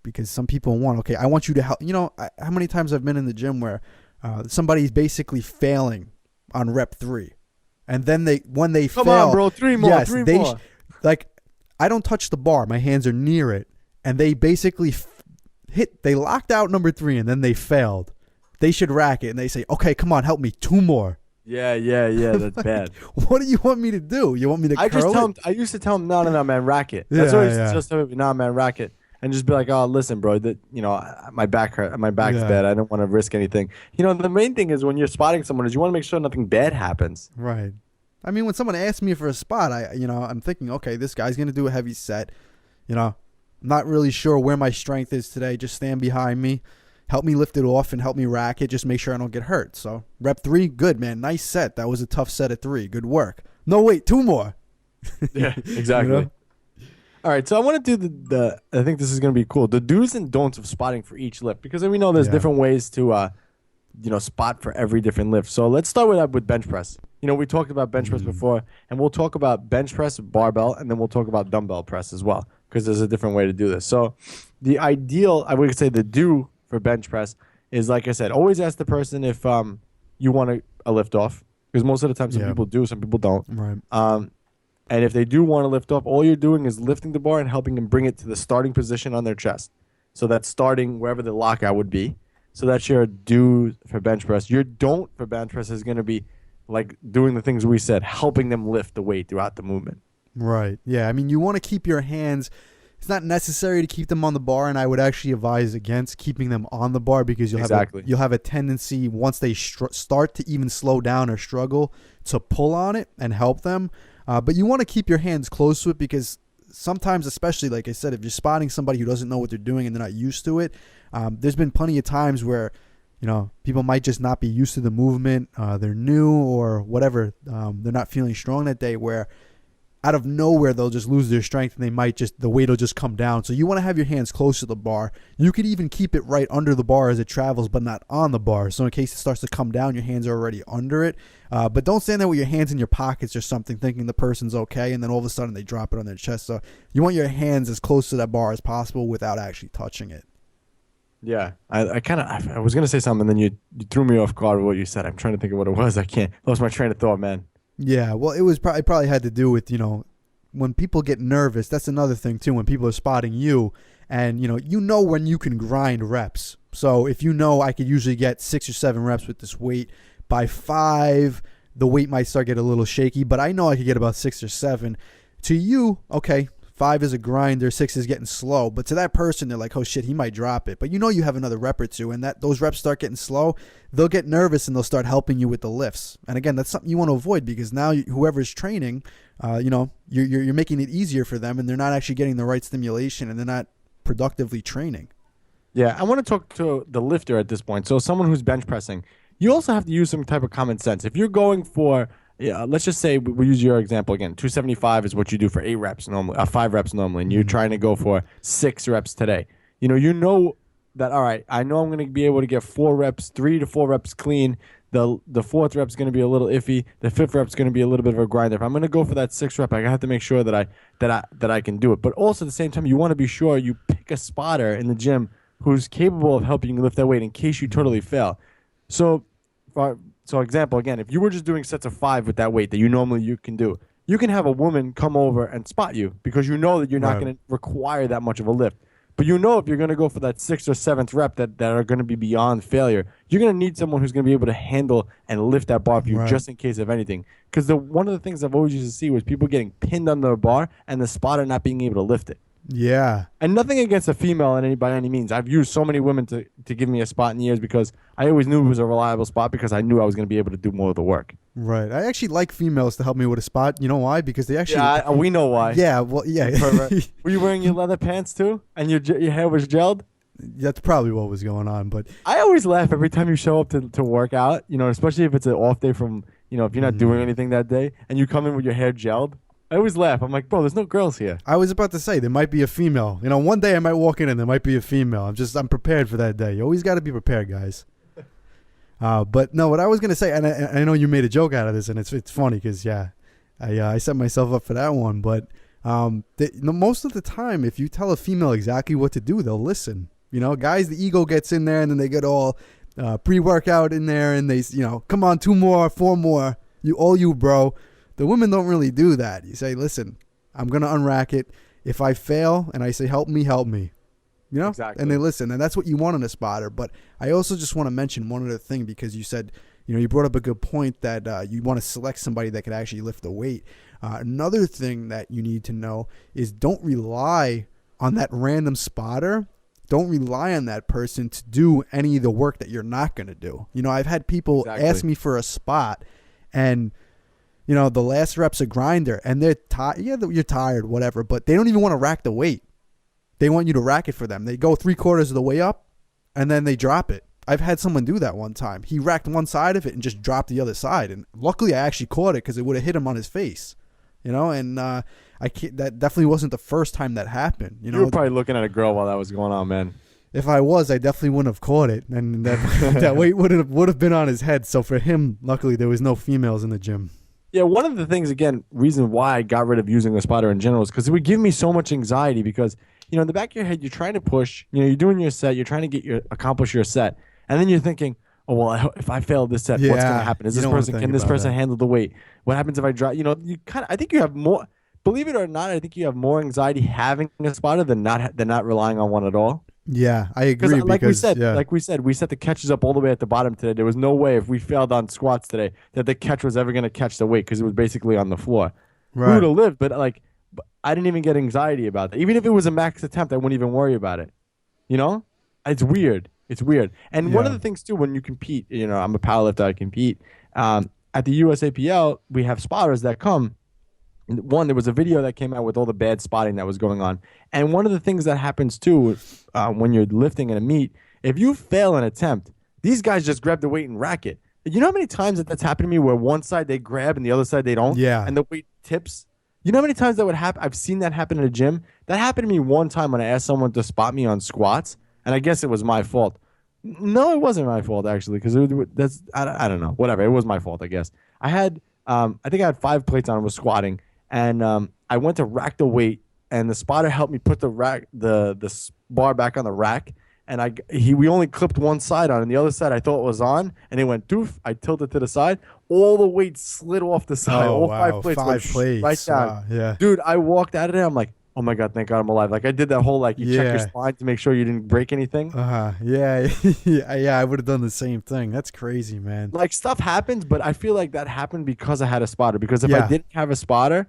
because some people want, okay, I want you to help. How many times I've been in the gym where somebody's basically failing on rep 3. And then when they Come fail, on, bro, 3 more, yes, 3 they more. I don't touch the bar. My hands are near it. And they basically they locked out number 3, and then they failed. They should rack it, and they say, okay, come on, help me, 2 more. Yeah, that's bad. What do you want me to do? You want me to curl it? I used to tell him, no, man, rack it. That's what I used to just tell him, no, man, rack it. And just be like, oh, listen, bro, my back hurt, my back's bad. I don't want to risk anything. The main thing is when you're spotting someone is you want to make sure nothing bad happens. Right. I mean, when someone asks me for a spot, I'm thinking, okay, this guy's going to do a heavy set. I'm not really sure where my strength is today. Just stand behind me, help me lift it off, and help me rack it. Just make sure I don't get hurt. So rep 3, good, man. Nice set. That was a tough set at 3. Good work. No, wait, 2 more. Yeah, exactly. All right, so I want to do I think this is going to be cool, the do's and don'ts of spotting for each lift, because we know there's different ways to, spot for every different lift. So let's start with bench press. We talked about bench press before, and we'll talk about bench press, barbell, and then we'll talk about dumbbell press as well, because there's a different way to do this. So the ideal, I would say the do for bench press is, like I said, always ask the person if you want a lift off, because most of the time some people do, some people don't. Right. And if they do want to lift off, all you're doing is lifting the bar and helping them bring it to the starting position on their chest. So that's starting wherever the lockout would be. So that's your do for bench press. Your don't for bench press is going to be like doing the things we said, helping them lift the weight throughout the movement. Right. Yeah. I mean, you want to keep your hands. It's not necessary to keep them on the bar, and I would actually advise against keeping them on the bar, because you'll have a tendency once they start to even slow down or struggle to pull on it and help them. But you want to keep your hands close to it, because sometimes, especially like I said, if you're spotting somebody who doesn't know what they're doing and they're not used to it, there's been plenty of times where, people might just not be used to the movement. They're new or whatever. They're not feeling strong that day, where out of nowhere they'll just lose their strength and the weight will just come down. So you want to have your hands close to the bar. You could even keep it right under the bar as it travels, but not on the bar. So in case it starts to come down, your hands are already under it. But don't stand there with your hands in your pockets or something thinking the person's okay, and then all of a sudden they drop it on their chest. So you want your hands as close to that bar as possible without actually touching it. Yeah, I was going to say something, and then you threw me off guard with what you said. I'm trying to think of what it was. I lost my train of thought, man. Yeah, well, it probably had to do with, when people get nervous. That's another thing too. When people are spotting you, and when you can grind reps. So if I could usually get 6 or 7 reps with this weight, by 5 the weight might start getting a little shaky, but I know I could get about 6 or 7. To you, okay, 5 is a grinder, 6 is getting slow. But to that person, they're like, oh shit, he might drop it. But you have another rep or two, and those reps start getting slow, they'll get nervous and they'll start helping you with the lifts. And again, that's something you want to avoid, because now whoever's training, you're making it easier for them, and they're not actually getting the right stimulation, and they're not productively training. Yeah, I want to talk to the lifter at this point. So someone who's bench pressing, you also have to use some type of common sense. If you're going for, let's just say we use your example again. 275 is what you do for 8 reps normally, 5 reps normally, and you're trying to go for 6 reps today. You know that, all right, I know I'm going to be able to get 3 to 4 reps clean. The 4th rep is going to be a little iffy. The 5th rep is going to be a little bit of a grinder. If I'm going to go for that 6th rep, I have to make sure that I can do it. But also at the same time, you want to be sure you pick a spotter in the gym who's capable of helping you lift that weight in case you totally fail. So example again, if you were just doing sets of 5 with that weight that you can do, you can have a woman come over and spot you, because you know that you're not going to require that much of a lift. But if you're going to go for that 6th or 7th rep that are going to be beyond failure, you're going to need someone who's going to be able to handle and lift that bar for you, just in case of anything. Because one of the things I've always used to see was people getting pinned under a bar and the spotter not being able to lift it. Yeah. And nothing against a female by any means. I've used so many women to give me a spot in years, because I always knew it was a reliable spot, because I knew I was going to be able to do more of the work. Right. I actually like females to help me with a spot. You know why? Because they actually... Yeah, we know why. Yeah, well, yeah. Were you wearing your leather pants too? And your hair was gelled? That's probably what was going on, but... I always laugh every time you show up to work out, especially if it's an off day from, if you're not doing anything that day, and you come in with your hair gelled. I always laugh. I'm like, bro, there's no girls here. I was about to say, there might be a female. One day I might walk in and there might be a female. I'm prepared for that day. You always got to be prepared, guys. But no, what I was going to say, and I know you made a joke out of this, and it's funny because, I set myself up for that one. But most of the time, if you tell a female exactly what to do, they'll listen. Guys, the ego gets in there, and then they get all pre-workout in there, and they, come on, 2 more, 4 more, you bro. The women don't really do that. You say, listen, I'm going to unrack it. If I fail and I say, help me. Exactly. And they listen. And that's what you want in a spotter. But I also just want to mention one other thing, because you said, you brought up a good point that you want to select somebody that could actually lift the weight. Another thing that you need to know is don't rely on that random spotter. Don't rely on that person to do any of the work that you're not going to do. I've had people ask me for a spot, and the last rep's a grinder, and they're tired. Yeah, you're tired, whatever, but they don't even want to rack the weight. They want you to rack it for them. They go 3/4 of the way up, and then they drop it. I've had someone do that one time. He racked one side of it and just dropped the other side. And luckily, I actually caught it, because it would have hit him on his face. And that definitely wasn't the first time that happened. You were probably looking at a girl while that was going on, man. If I was, I definitely wouldn't have caught it, and that weight would have been on his head. So for him, luckily, there was no females in the gym. Yeah, one of the things, again, reason why I got rid of using a spotter in general is because it would give me so much anxiety, because, in the back of your head, you're trying to push, you're doing your set, you're trying to accomplish your set, and then you're thinking, oh, well, if I fail this set, what's going to happen? Can this person handle the weight? What happens if I drop? I think you have more, believe it or not, I think you have more anxiety having a spotter than not relying on one at all. Yeah, I agree. Like we said, we set the catches up all the way at the bottom today. There was no way, if we failed on squats today, that the catch was ever going to catch the weight, because it was basically on the floor. Right. We would have lived, but I didn't even get anxiety about that. Even if it was a max attempt, I wouldn't even worry about it. It's weird. It's weird. And one of the things too, when you compete, I'm a powerlifter, I compete. At the USAPL, we have spotters that come one, there was a video that came out with all the bad spotting that was going on. And one of the things that happens too when you're lifting in a meet, if you fail an attempt, these guys just grab the weight and rack it. You know how many times that's happened to me where one side they grab and the other side they don't? Yeah. And the weight tips? You know how many times that would happen? I've seen that happen in a gym. That happened to me one time when I asked someone to spot me on squats, and I guess it was my fault. No, it wasn't my fault, actually, because I don't know. Whatever. It was my fault, I guess. I think I had 5 plates on and was squatting. And I went to rack the weight, and the spotter helped me put the bar back on the rack. And we only clipped one side on, and the other side I thought was on, and it went doof. I tilted to the side. All the weight slid off the side. Oh, all wow. 5 plates Five went plates. right down. Wow, yeah. Dude, I walked out of there. I'm like, oh my God, thank God I'm alive. Like I did that whole you check your Yeah. spine to make sure you didn't break anything. Yeah. Yeah, I would have done the same thing. That's crazy, man. Like stuff happens, but I feel like that happened because I had a spotter. Because if I Yeah. didn't have a spotter,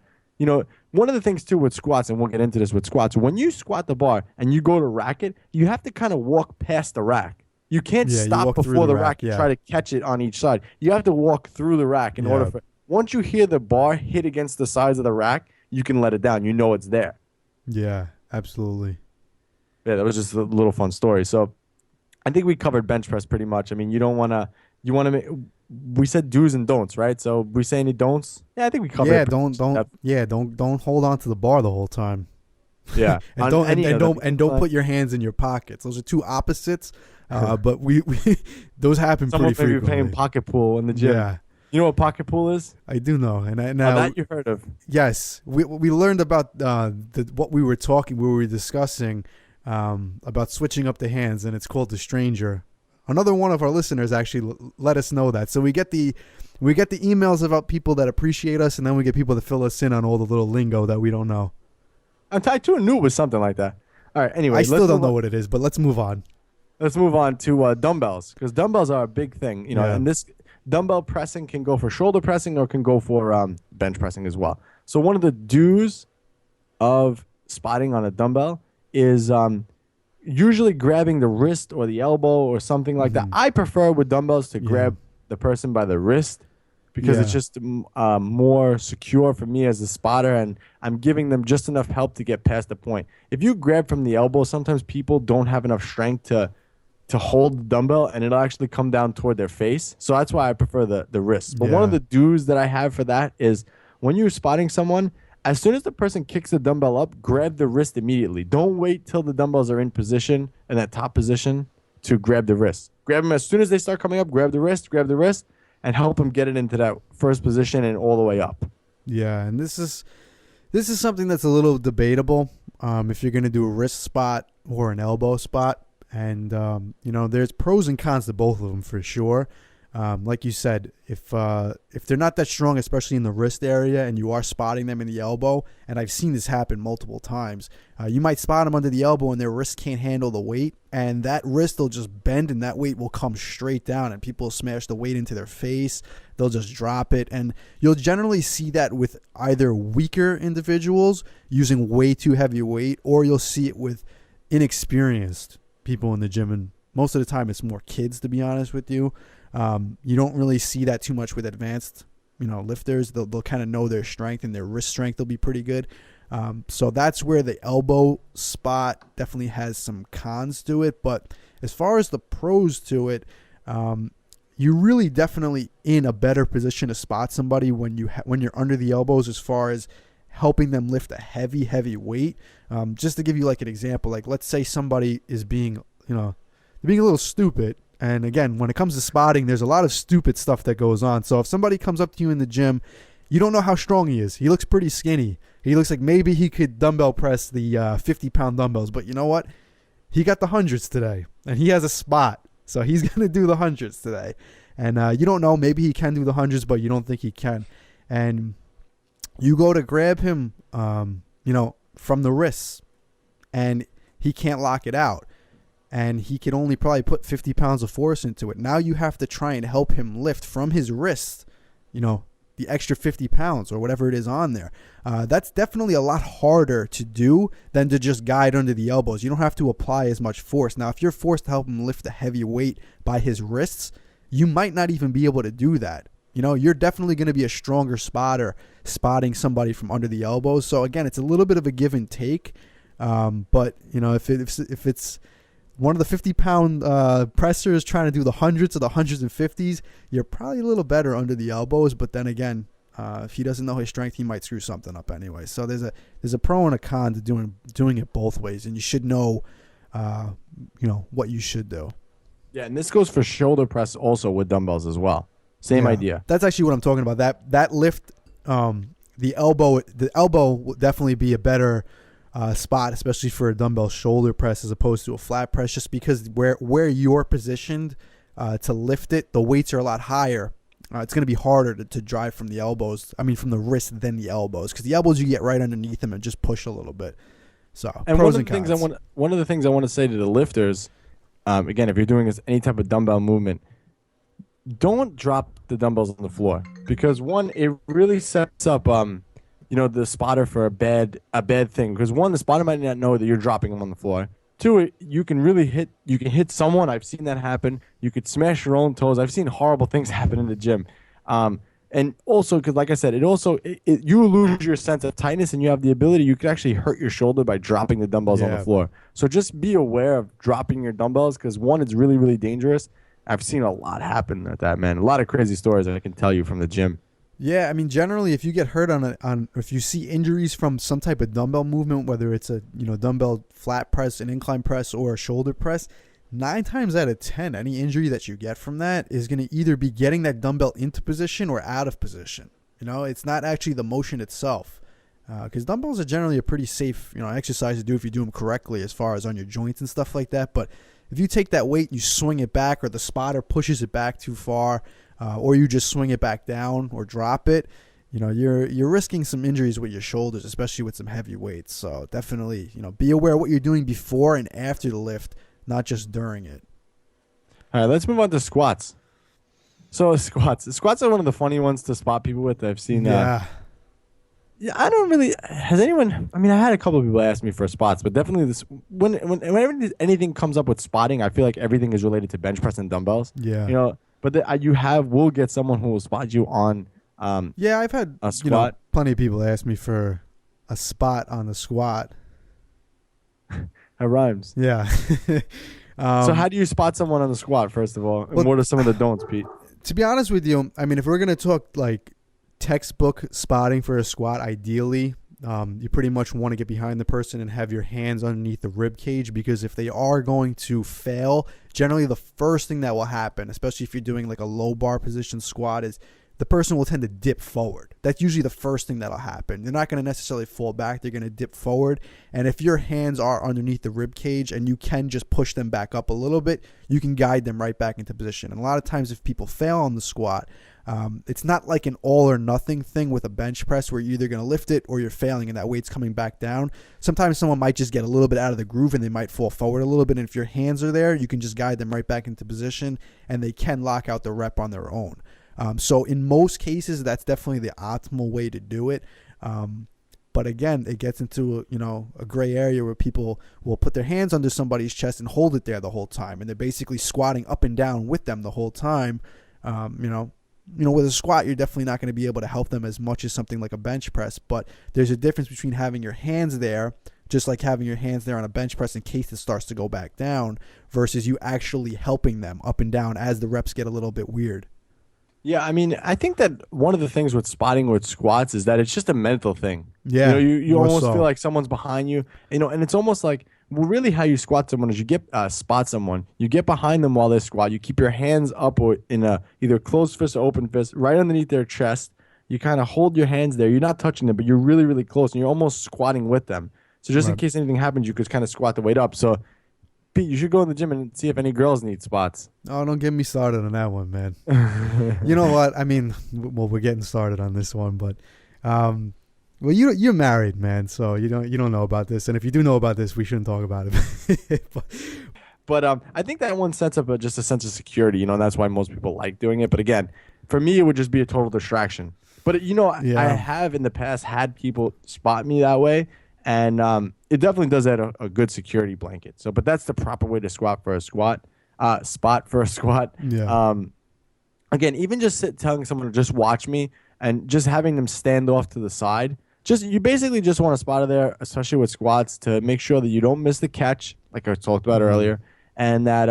one of the things too with squats, and we'll get into this with squats, when you squat the bar and you go to rack it, you have to kind of walk past the rack. You can't Yeah, you stop walk through before the the rack and rack, try to catch it on each side. You have to walk through the rack in Yeah. order for. Once you hear the bar hit against the sides of the rack, you can let it down. You know it's there. Yeah, absolutely. Yeah, that was just a little fun story. So I think we covered bench press pretty much. I mean, you want to make. We said do's and don'ts, right? So we say any don'ts? Yeah, I think we covered. Yeah, it pretty much. don't hold on to the bar the whole time. Yeah, and don't put your hands in your pockets. Those are two opposites. But we those happen Someone pretty maybe frequently. playing pocket pool in the gym. Yeah, you know what pocket pool is? I do know, and Now that you heard of. Yes, we learned about what we were discussing about switching up the hands, and it's called the stranger. Another one of our listeners actually let us know that. So we get the emails about people that appreciate us, and then we get people to fill us in on all the little lingo that we don't know. I knew it was something like that. All right. Anyway, I still don't know what it is, but let's move on. Let's move on to dumbbells, because dumbbells are a big thing. Yeah. And this dumbbell pressing can go for shoulder pressing or can go for bench pressing as well. So one of the do's of spotting on a dumbbell is usually grabbing the wrist or the elbow or something like that. I prefer with dumbbells to grab the person by the wrist because it's just more secure for me as a spotter, and I'm giving them just enough help to get past the point. If you grab from the elbow, sometimes people don't have enough strength to hold the dumbbell, and it'll actually come down toward their face. So that's why I prefer the wrist. But one of the do's that I have for that is when you're spotting someone, as soon as the person kicks the dumbbell up, grab the wrist immediately. Don't wait till the dumbbells are in position, in that top position, to grab the wrist. Grab them as soon as they start coming up, grab the wrist, and help them get it into that first position and all the way up. Yeah, and this is something that's a little debatable if you're going to do a wrist spot or an elbow spot. And, there's pros and cons to both of them for sure. Like you said, if they're not that strong, especially in the wrist area, and you are spotting them in the elbow, and I've seen this happen multiple times, you might spot them under the elbow and their wrist can't handle the weight, and that wrist will just bend and that weight will come straight down, and people smash the weight into their face. They'll just drop it, and you'll generally see that with either weaker individuals using way too heavy weight, or you'll see it with inexperienced people in the gym, and most of the time it's more kids, to be honest with you. You don't really see that too much with advanced, lifters. They'll kind of know their strength, and their wrist strength will be pretty good. So that's where the elbow spot definitely has some cons to it. But as far as the pros to it, you're really definitely in a better position to spot somebody when you're under the elbows, as far as helping them lift a heavy weight. Just to give you like an example, like let's say somebody is being a little stupid. And again, when it comes to spotting, there's a lot of stupid stuff that goes on. So if somebody comes up to you in the gym, you don't know how strong he is. He looks pretty skinny. He looks like maybe he could dumbbell press the 50-pound dumbbells. But you know what? He got the hundreds today, and he has a spot. So he's going to do the hundreds today. And you don't know. Maybe he can do the hundreds, but you don't think he can. And you go to grab him, from the wrists, and he can't lock it out. And he can only probably put 50 pounds of force into it. Now you have to try and help him lift from his wrist, the extra 50 pounds or whatever it is on there. That's definitely a lot harder to do than to just guide under the elbows. You don't have to apply as much force. Now, if you're forced to help him lift a heavy weight by his wrists, you might not even be able to do that. you're definitely going to be a stronger spotter spotting somebody from under the elbows. So again, it's a little bit of a give and take. But if it's one of the 50-pound pressers trying to do the hundreds or the 150s, you're probably a little better under the elbows. But then again, if he doesn't know his strength, he might screw something up anyway. So there's a pro and a con to doing it both ways, and you should know what you should do. Yeah, and this goes for shoulder press also with dumbbells as well. Same idea. That's actually what I'm talking about. That lift, the elbow will definitely be a better spot, especially for a dumbbell shoulder press as opposed to a flat press, just because where you're positioned to lift it, the weights are a lot higher. It's going to be harder to drive from the elbows. I mean, from the wrist than the elbows, because the elbows you get right underneath them and just push a little bit. So and pros one of and the cons. things one of the things I want to say to the lifters, again, if you're doing any type of dumbbell movement, don't drop the dumbbells on the floor, because one, it really sets up the spotter for a bad thing. Because one, the spotter might not know that you're dropping them on the floor. Two, you can hit someone. I've seen that happen. You could smash your own toes. I've seen horrible things happen in the gym. And also, because like I said, you lose your sense of tightness, and you have the ability, you could actually hurt your shoulder by dropping the dumbbells on the floor. So just be aware of dropping your dumbbells, because one, it's really, really dangerous. I've seen a lot happen at that, man. A lot of crazy stories that I can tell you from the gym. Yeah, I mean, generally, if you get hurt if you see injuries from some type of dumbbell movement, whether it's a dumbbell flat press, an incline press, or a shoulder press, 9 times out of 10, any injury that you get from that is going to either be getting that dumbbell into position or out of position. It's not actually the motion itself, because dumbbells are generally a pretty safe exercise to do if you do them correctly, as far as on your joints and stuff like that. But if you take that weight and you swing it back, or the spotter pushes it back too far, or you just swing it back down or drop it, you're risking some injuries with your shoulders, especially with some heavy weights. So definitely, be aware of what you're doing before and after the lift, not just during it. All right, let's move on to squats. So squats are one of the funny ones to spot people with. I've seen. Yeah, I don't really. Has anyone? I mean, I had a couple of people ask me for spots, but definitely this. Whenever anything comes up with spotting, I feel like everything is related to bench press and dumbbells. Yeah. But we'll get someone who will spot you on. I've had a squat. Plenty of people ask me for a spot on the squat. That rhymes. Yeah. So how do you spot someone on the squat, first of all? And what are some of the don'ts, Pete? To be honest with you, I mean, if we're going to talk like textbook spotting for a squat, ideally, you pretty much want to get behind the person and have your hands underneath the rib cage, because if they are going to fail, generally the first thing that will happen, especially if you're doing like a low bar position squat, is the person will tend to dip forward. That's usually the first thing that'll happen. They're not going to necessarily fall back. They're going to dip forward. And if your hands are underneath the rib cage and you can just push them back up a little bit, you can guide them right back into position. And a lot of times if people fail on the squat, it's not like an all or nothing thing with a bench press where you're either going to lift it or you're failing and that weight's coming back down. Sometimes someone might just get a little bit out of the groove and they might fall forward a little bit. And if your hands are there, you can just guide them right back into position and they can lock out the rep on their own. So in most cases, that's definitely the optimal way to do it. But again, it gets into a gray area where people will put their hands under somebody's chest and hold it there the whole time, and they're basically squatting up and down with them the whole time. With a squat, you're definitely not going to be able to help them as much as something like a bench press. But there's a difference between having your hands there, just like having your hands there on a bench press in case it starts to go back down, versus you actually helping them up and down as the reps get a little bit weird. Yeah, I mean, I think that one of the things with spotting with squats is that it's just a mental thing. Yeah, you almost feel like someone's behind you, and it's almost like, well, really how you squat someone is you get spot someone, you get behind them while they squat, you keep your hands up or in a either closed fist or open fist right underneath their chest. You kind of hold your hands there. You're not touching them, but you're really, really close, and you're almost squatting with them. So just in case anything happens, you could kind of squat the weight up. So Pete, you should go in the gym and see if any girls need spots. Oh, don't get me started on that one, man. You know what? I mean, well, we're getting started on this one, but well, you're married, man, so you don't know about this. And if you do know about this, we shouldn't talk about it. But I think that one sets up just a sense of security, and that's why most people like doing it. But again, for me, it would just be a total distraction. But I have in the past had people spot me that way. And it definitely does add a good security blanket. But that's the proper way to spot for a squat. Yeah. again, even just telling someone to just watch me and just having them stand off to the side. You basically just want a spotter there, especially with squats, to make sure that you don't miss the catch, like I talked about earlier, and that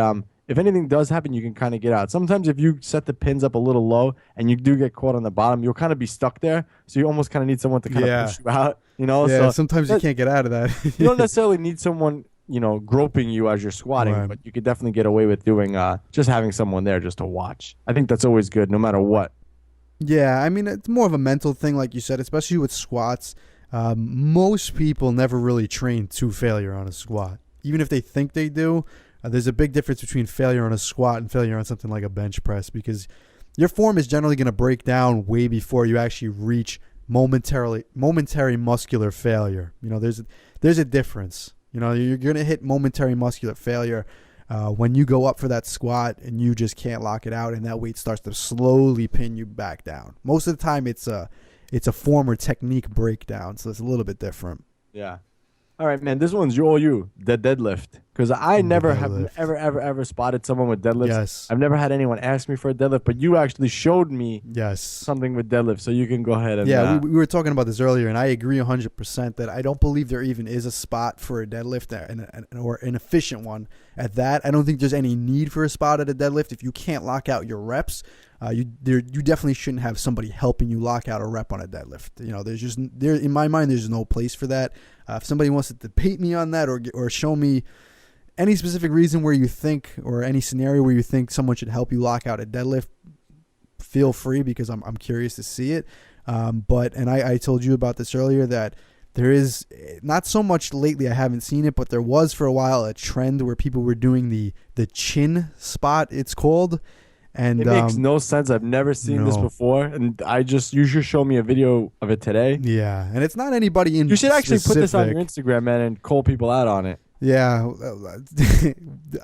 if anything does happen, you can kind of get out. Sometimes if you set the pins up a little low and you do get caught on the bottom, you'll kind of be stuck there. So you almost kind of need someone to kind of push you out. Yeah, so sometimes you can't get out of that. You don't necessarily need someone, groping you as you're squatting, Right. but you could definitely get away with doing just having someone there just to watch. I think that's always good, no matter what. Yeah, I mean, it's more of a mental thing, like you said, especially with squats. Most people never really train to failure on a squat. Even if they think they do, there's a big difference between failure on a squat and failure on something like a bench press, because your form is generally going to break down way before you actually reach momentary muscular failure. There's a difference. You're going to hit momentary muscular failure when you go up for that squat and you just can't lock it out, and that weight starts to slowly pin you back down. Most of the time, it's a form or technique breakdown, so it's a little bit different. Yeah. All right, man. This one's all you, the deadlift. Because I never have ever spotted someone with deadlifts. Yes. I've never had anyone ask me for a deadlift, but you actually showed me something with deadlift, so you can go ahead and... Yeah, we were talking about this earlier, and I agree 100% that I don't believe there even is a spot for a deadlift or an efficient one at that. I don't think there's any need for a spot at a deadlift. If you can't lock out your reps, you definitely shouldn't have somebody helping you lock out a rep on a deadlift. In my mind, there's no place for that. If somebody wants to debate me on that or show me any specific reason where you think, or any scenario where you think someone should help you lock out a deadlift, feel free, because I'm curious to see it. But I told you about this earlier, that there is not so much lately, I haven't seen it, but there was for a while a trend where people were doing the chin spot, it's called. And it makes no sense. I've never seen this before, and you should show me a video of it today. Yeah, and it's not anybody in. You should actually specific. put this on your Instagram, man, and call people out on it. Yeah,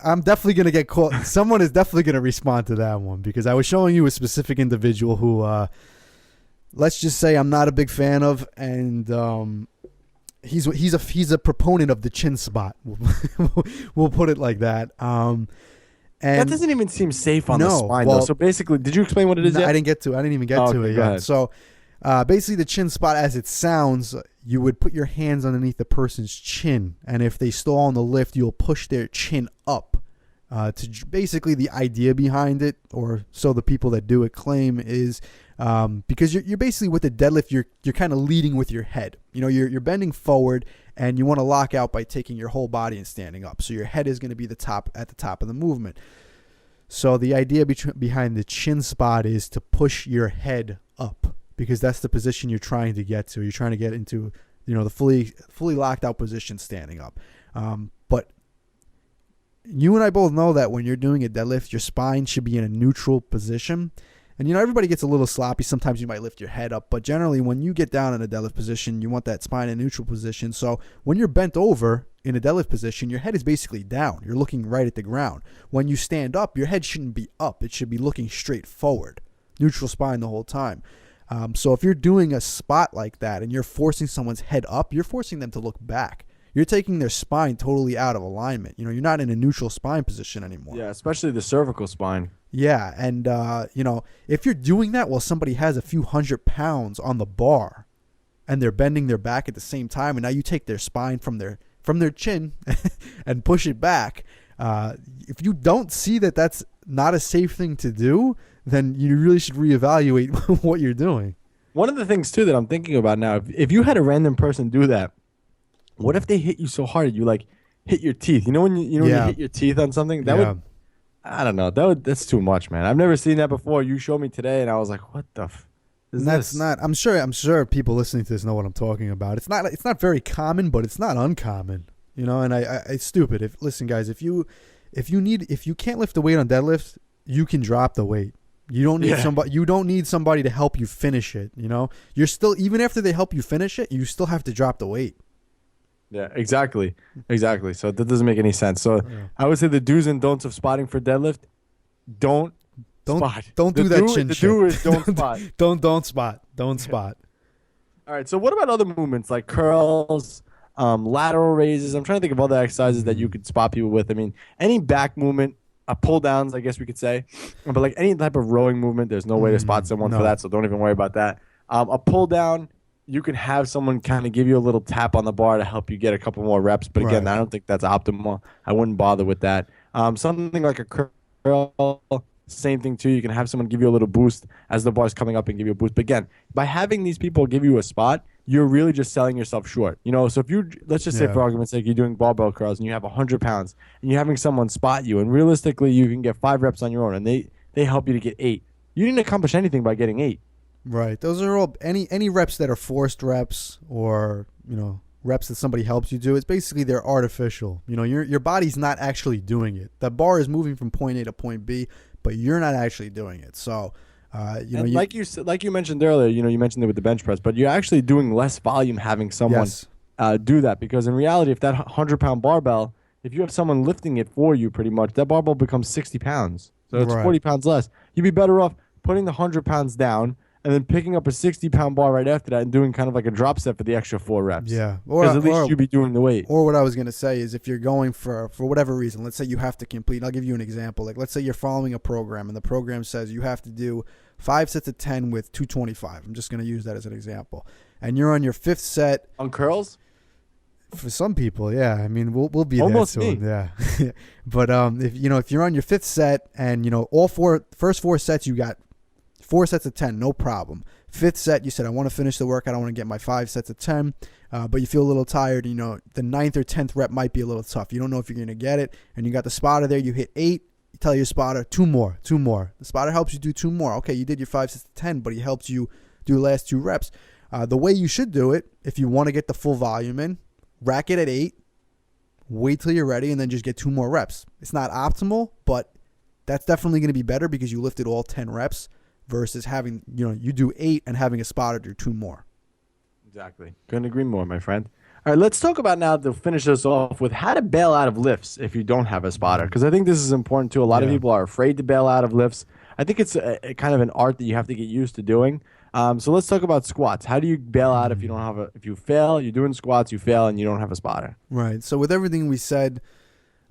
I'm definitely gonna get caught. Someone is definitely gonna respond to that one, because I was showing you a specific individual who, let's just say, I'm not a big fan of, and he's a proponent of the chin spot. We'll put it like that. And that doesn't even seem safe on the spine, though. So basically, did you explain what it is yet? I didn't even get to it yet. So basically, the chin spot, as it sounds, you would put your hands underneath the person's chin, and if they stall on the lift, you'll push their chin up. Basically, the idea behind it, or so the people that do it claim, is because you're basically, with the deadlift, you're kind of leading with your head. You're bending forward, and you want to lock out by taking your whole body and standing up. So your head is going to be at the top of the movement. So the idea behind the chin spot is to push your head up, because that's the position you're trying to get to. You're trying to get into, the fully locked out position standing up. But you and I both know that when you're doing a deadlift, your spine should be in a neutral position. And, everybody gets a little sloppy. Sometimes you might lift your head up. But generally, when you get down in a deadlift position, you want that spine in neutral position. So when you're bent over in a deadlift position, your head is basically down. You're looking right at the ground. When you stand up, your head shouldn't be up. It should be looking straight forward. Neutral spine the whole time. So if you're doing a spot like that and you're forcing someone's head up, you're forcing them to look back. You're taking their spine totally out of alignment. You're not in a neutral spine position anymore. Yeah, especially the cervical spine. Yeah, and if you're doing that while somebody has a few 100 pounds on the bar, and they're bending their back at the same time, and now you take their spine from their chin and push it back, if you don't see that that's not a safe thing to do, then you really should reevaluate what you're doing. One of the things too that I'm thinking about now, if you had a random person do that, what if they hit you so hard you hit your teeth? When you hit your teeth on something, that would, I don't know, that's too much, man. I've never seen that before. You showed me today, and I was like, what the is that's this? Not. I'm sure people listening to this know what I'm talking about. It's not very common, but it's not uncommon. And it's stupid. Listen, guys, if you can't lift the weight on deadlift, you can drop the weight. You don't need somebody. You don't need somebody to help you finish it. You're still, even after they help you finish it, you still have to drop the weight. Yeah, exactly. So that doesn't make any sense. So I would say the do's and don'ts of spotting for deadlift: don't spot. Don't do that chin shit. The do is don't spot. Don't spot. Don't spot. All right. So what about other movements like curls, lateral raises? I'm trying to think of other exercises that you could spot people with. I mean, any back movement pull downs, I guess we could say. But like any type of rowing movement, there's no way to spot someone for that, so don't even worry about that. A pull down, you can have someone kind of give you a little tap on the bar to help you get a couple more reps. But again, I don't think that's optimal. I wouldn't bother with that. Something like a curl, same thing too. You can have someone give you a little boost as the bar's coming up and give you a boost. But again, by having these people give you a spot, you're really just selling yourself short. So if you, let's just say for argument's sake, you're doing barbell curls and you have 100 pounds and you're having someone spot you, and realistically you can get 5 reps on your own and they help you to get 8. You didn't accomplish anything by getting 8. Right. Those are all any reps that are forced reps or, reps that somebody helps you do. It's basically they're artificial. Your body's not actually doing it. The bar is moving from point A to point B, but you're not actually doing it. So, like you mentioned earlier, you mentioned it with the bench press, but you're actually doing less volume having someone do that, because in reality, if that 100-pound barbell, if you have someone lifting it for you, pretty much that barbell becomes 60 pounds. So it's 40 pounds less. You'd be better off putting the 100 pounds down and then picking up a 60-pound bar right after that and doing kind of like a drop set for the extra 4 reps. Yeah. Because at least you'd be doing the weight. Or what I was going to say is, if you're going for whatever reason, let's say you have to complete, I'll give you an example. Like, let's say you're following a program and the program says you have to do 5 sets of 10 with 225. I'm just going to use that as an example. And you're on your 5th set. On curls? For some people, yeah. I mean, we'll be almost there soon. Me. Yeah. But if you're on your 5th set and, first 4 sets you got 4 sets of 10, no problem. 5th set, you said, I want to finish the workout. I want to get my 5 sets of 10, but you feel a little tired. The 9th or 10th rep might be a little tough. You don't know if you're going to get it, and you got the spotter there. You hit 8. You tell your spotter, 2 more. The spotter helps you do 2 more. Okay, you did your 5 sets of 10, but he helps you do the last 2 reps. The way you should do it, if you want to get the full volume in, rack it at 8, wait till you're ready, and then just get 2 more reps. It's not optimal, but that's definitely going to be better because you lifted all 10 reps. Versus having, you do 8 and having a spotter do 2 more. Exactly. Couldn't agree more, my friend. All right, let's talk about now to finish this off with how to bail out of lifts if you don't have a spotter. Because I think this is important too. A lot of people are afraid to bail out of lifts. I think it's a kind of an art that you have to get used to doing. So let's talk about squats. How do you bail out if you don't have if you fail, you're doing squats, you fail, and you don't have a spotter? Right. So with everything we said,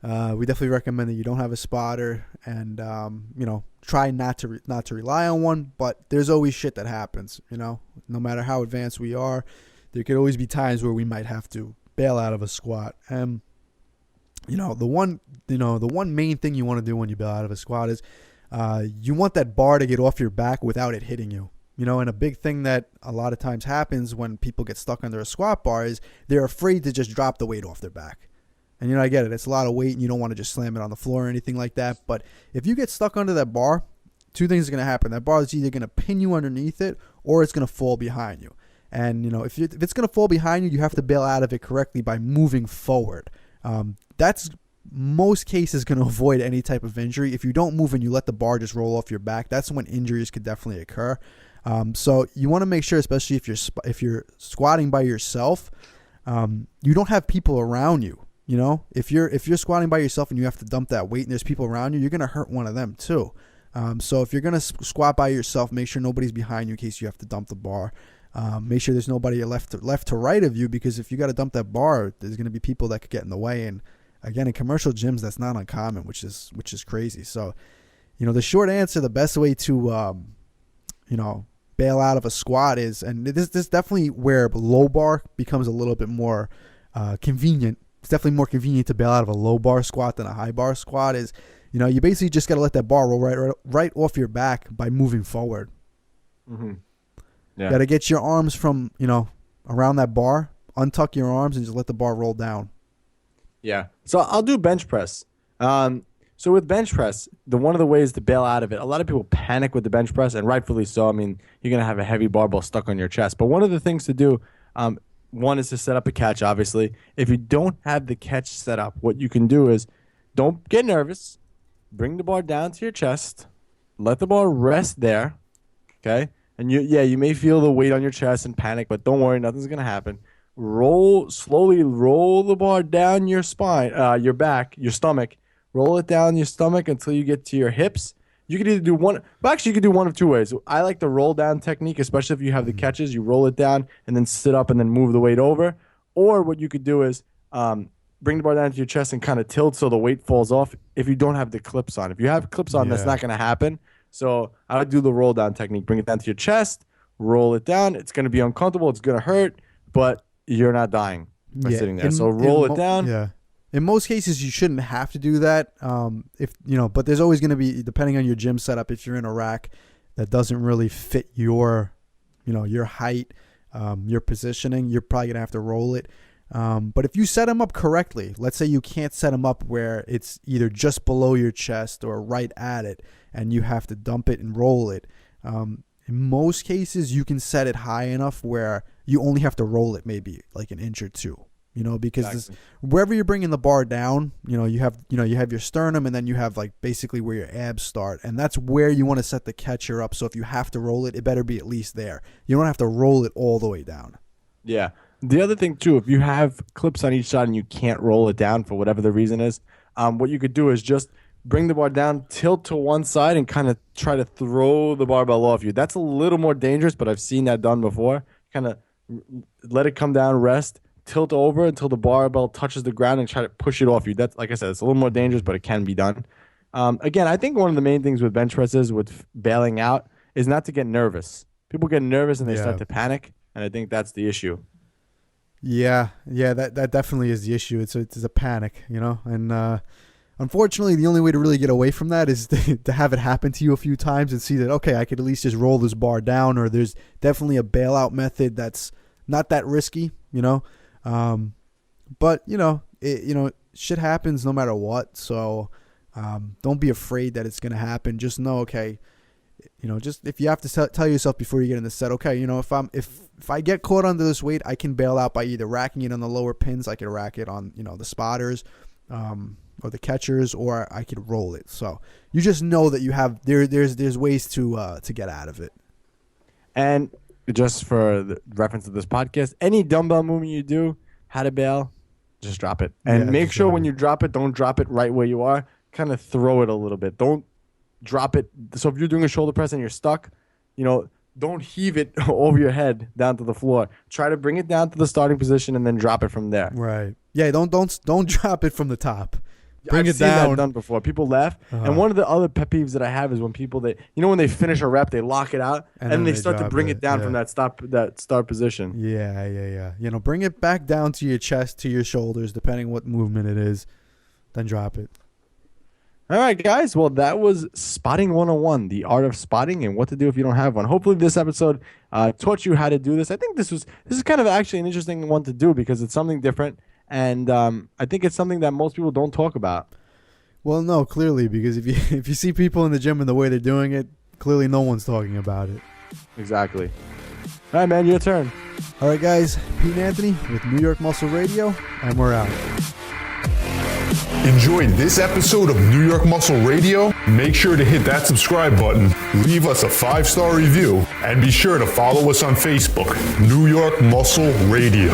we definitely recommend that you don't have a spotter, and try not to rely on one. But there's always shit that happens. No matter how advanced we are, there could always be times where we might have to bail out of a squat. And the one main thing you want to do when you bail out of a squat is you want that bar to get off your back without it hitting you. And a big thing that a lot of times happens when people get stuck under a squat bar is they're afraid to just drop the weight off their back. And I get it. It's a lot of weight and you don't want to just slam it on the floor or anything like that. But if you get stuck under that bar, 2 things are going to happen. That bar is either going to pin you underneath it or it's going to fall behind you. And, if it's going to fall behind you, you have to bail out of it correctly by moving forward. That's most cases going to avoid any type of injury. If you don't move and you let the bar just roll off your back, that's when injuries could definitely occur. So you want to make sure, especially if you're squatting by yourself, you don't have people around you. If you're squatting by yourself and you have to dump that weight and there's people around you, you're going to hurt one of them too. So if you're going to squat by yourself, make sure nobody's behind you in case you have to dump the bar. Make sure there's nobody left to right of you, because if you got to dump that bar, there's going to be people that could get in the way. And again, in commercial gyms, that's not uncommon, which is crazy. So, the short answer, the best way to, bail out of a squat is, and this definitely where low bar becomes a little bit more convenient. It's definitely more convenient to bail out of a low bar squat than a high bar squat. Is, you basically just got to let that bar roll right off your back by moving forward. Mm-hmm. Yeah. Got to get your arms from, around that bar, untuck your arms, and just let the bar roll down. Yeah. So I'll do bench press. So with bench press, one of the ways to bail out of it, a lot of people panic with the bench press, and rightfully so. I mean, you're going to have a heavy barbell stuck on your chest. But one of the things to do, one is to set up a catch, obviously. If you don't have the catch set up, what you can do is don't get nervous. Bring the bar down to your chest. Let the bar rest there, okay? And you may feel the weight on your chest and panic, but don't worry, nothing's going to happen. Slowly roll the bar down your spine, your back, your stomach. Roll it down your stomach until you get to your hips. You could either do one, well, actually you could do one of 2 ways. I like the roll down technique, especially if you have the catches. You roll it down and then sit up and then move the weight over. Or what you could do is bring the bar down to your chest and kind of tilt so the weight falls off if you don't have the clips on. If you have clips on, that's not going to happen. So I would do the roll down technique. Bring it down to your chest, roll it down. It's going to be uncomfortable. It's going to hurt, but you're not dying by sitting there. So roll it down. Yeah. In most cases, you shouldn't have to do that. But there's always going to be, depending on your gym setup, if you're in a rack that doesn't really fit your height, your positioning, you're probably going to have to roll it. But if you set them up correctly, let's say you can't set them up where it's either just below your chest or right at it, and you have to dump it and roll it. In most cases, you can set it high enough where you only have to roll it maybe like an inch or two. Because wherever you're bringing the bar down, you have your sternum, and then you have like basically where your abs start, and that's where you want to set the catcher up. So if you have to roll it, it better be at least there. You don't have to roll it all the way down. Yeah. The other thing too, if you have clips on each side and you can't roll it down for whatever the reason is, what you could do is just bring the bar down, tilt to one side, and kind of try to throw the barbell off you. That's a little more dangerous, but I've seen that done before. Kind of let it come down, rest, tilt over until the barbell touches the ground and try to push it off you. That's, like I said, it's a little more dangerous, but it can be done. Again, I think one of the main things with bench presses, with bailing out, is not to get nervous. People get nervous and they start to panic, and I think that's the issue. Yeah, that definitely is the issue. It's a panic, and unfortunately, the only way to really get away from that is to have it happen to you a few times and see that, okay, I could at least just roll this bar down, or there's definitely a bailout method that's not that risky, but shit happens no matter what. So don't be afraid that it's going to happen. Just know, okay, just if you have to tell yourself before you get in the set, okay, if I get caught under this weight, I can bail out by either racking it on the lower pins. I could rack it on, the spotters, or the catchers, or I could roll it. So you just know that you have, there's ways to get out of it. And just for the reference of this podcast, any dumbbell movement you do, how to bail, just drop it. And make sure when you drop it, don't drop it right where you are. Kind of throw it a little bit. Don't drop it. So if you're doing a shoulder press and you're stuck, don't heave it over your head down to the floor. Try to bring it down to the starting position and then drop it from there. Right. Yeah, don't drop it from the top. Bring I've it seen down. that done before. People laugh. And one of the other pet peeves that I have is when people when they finish a rep, they lock it out and then they start to bring it down from that start position. Yeah. Bring it back down to your chest, to your shoulders, depending what movement it is. Then drop it. All right, guys. Well, that was Spotting 101, the art of spotting and what to do if you don't have one. Hopefully this episode taught you how to do this. I think this is kind of actually an interesting one to do because it's something different. And I think it's something that most people don't talk about. Well, no, clearly, because if you see people in the gym and the way they're doing it, clearly no one's talking about it. Exactly. All right, man, your turn. All right, guys. Pete and Anthony with New York Muscle Radio, and we're out. Enjoyed this episode of New York Muscle Radio? Make sure to hit that subscribe button, leave us a 5-star review, and be sure to follow us on Facebook, New York Muscle Radio.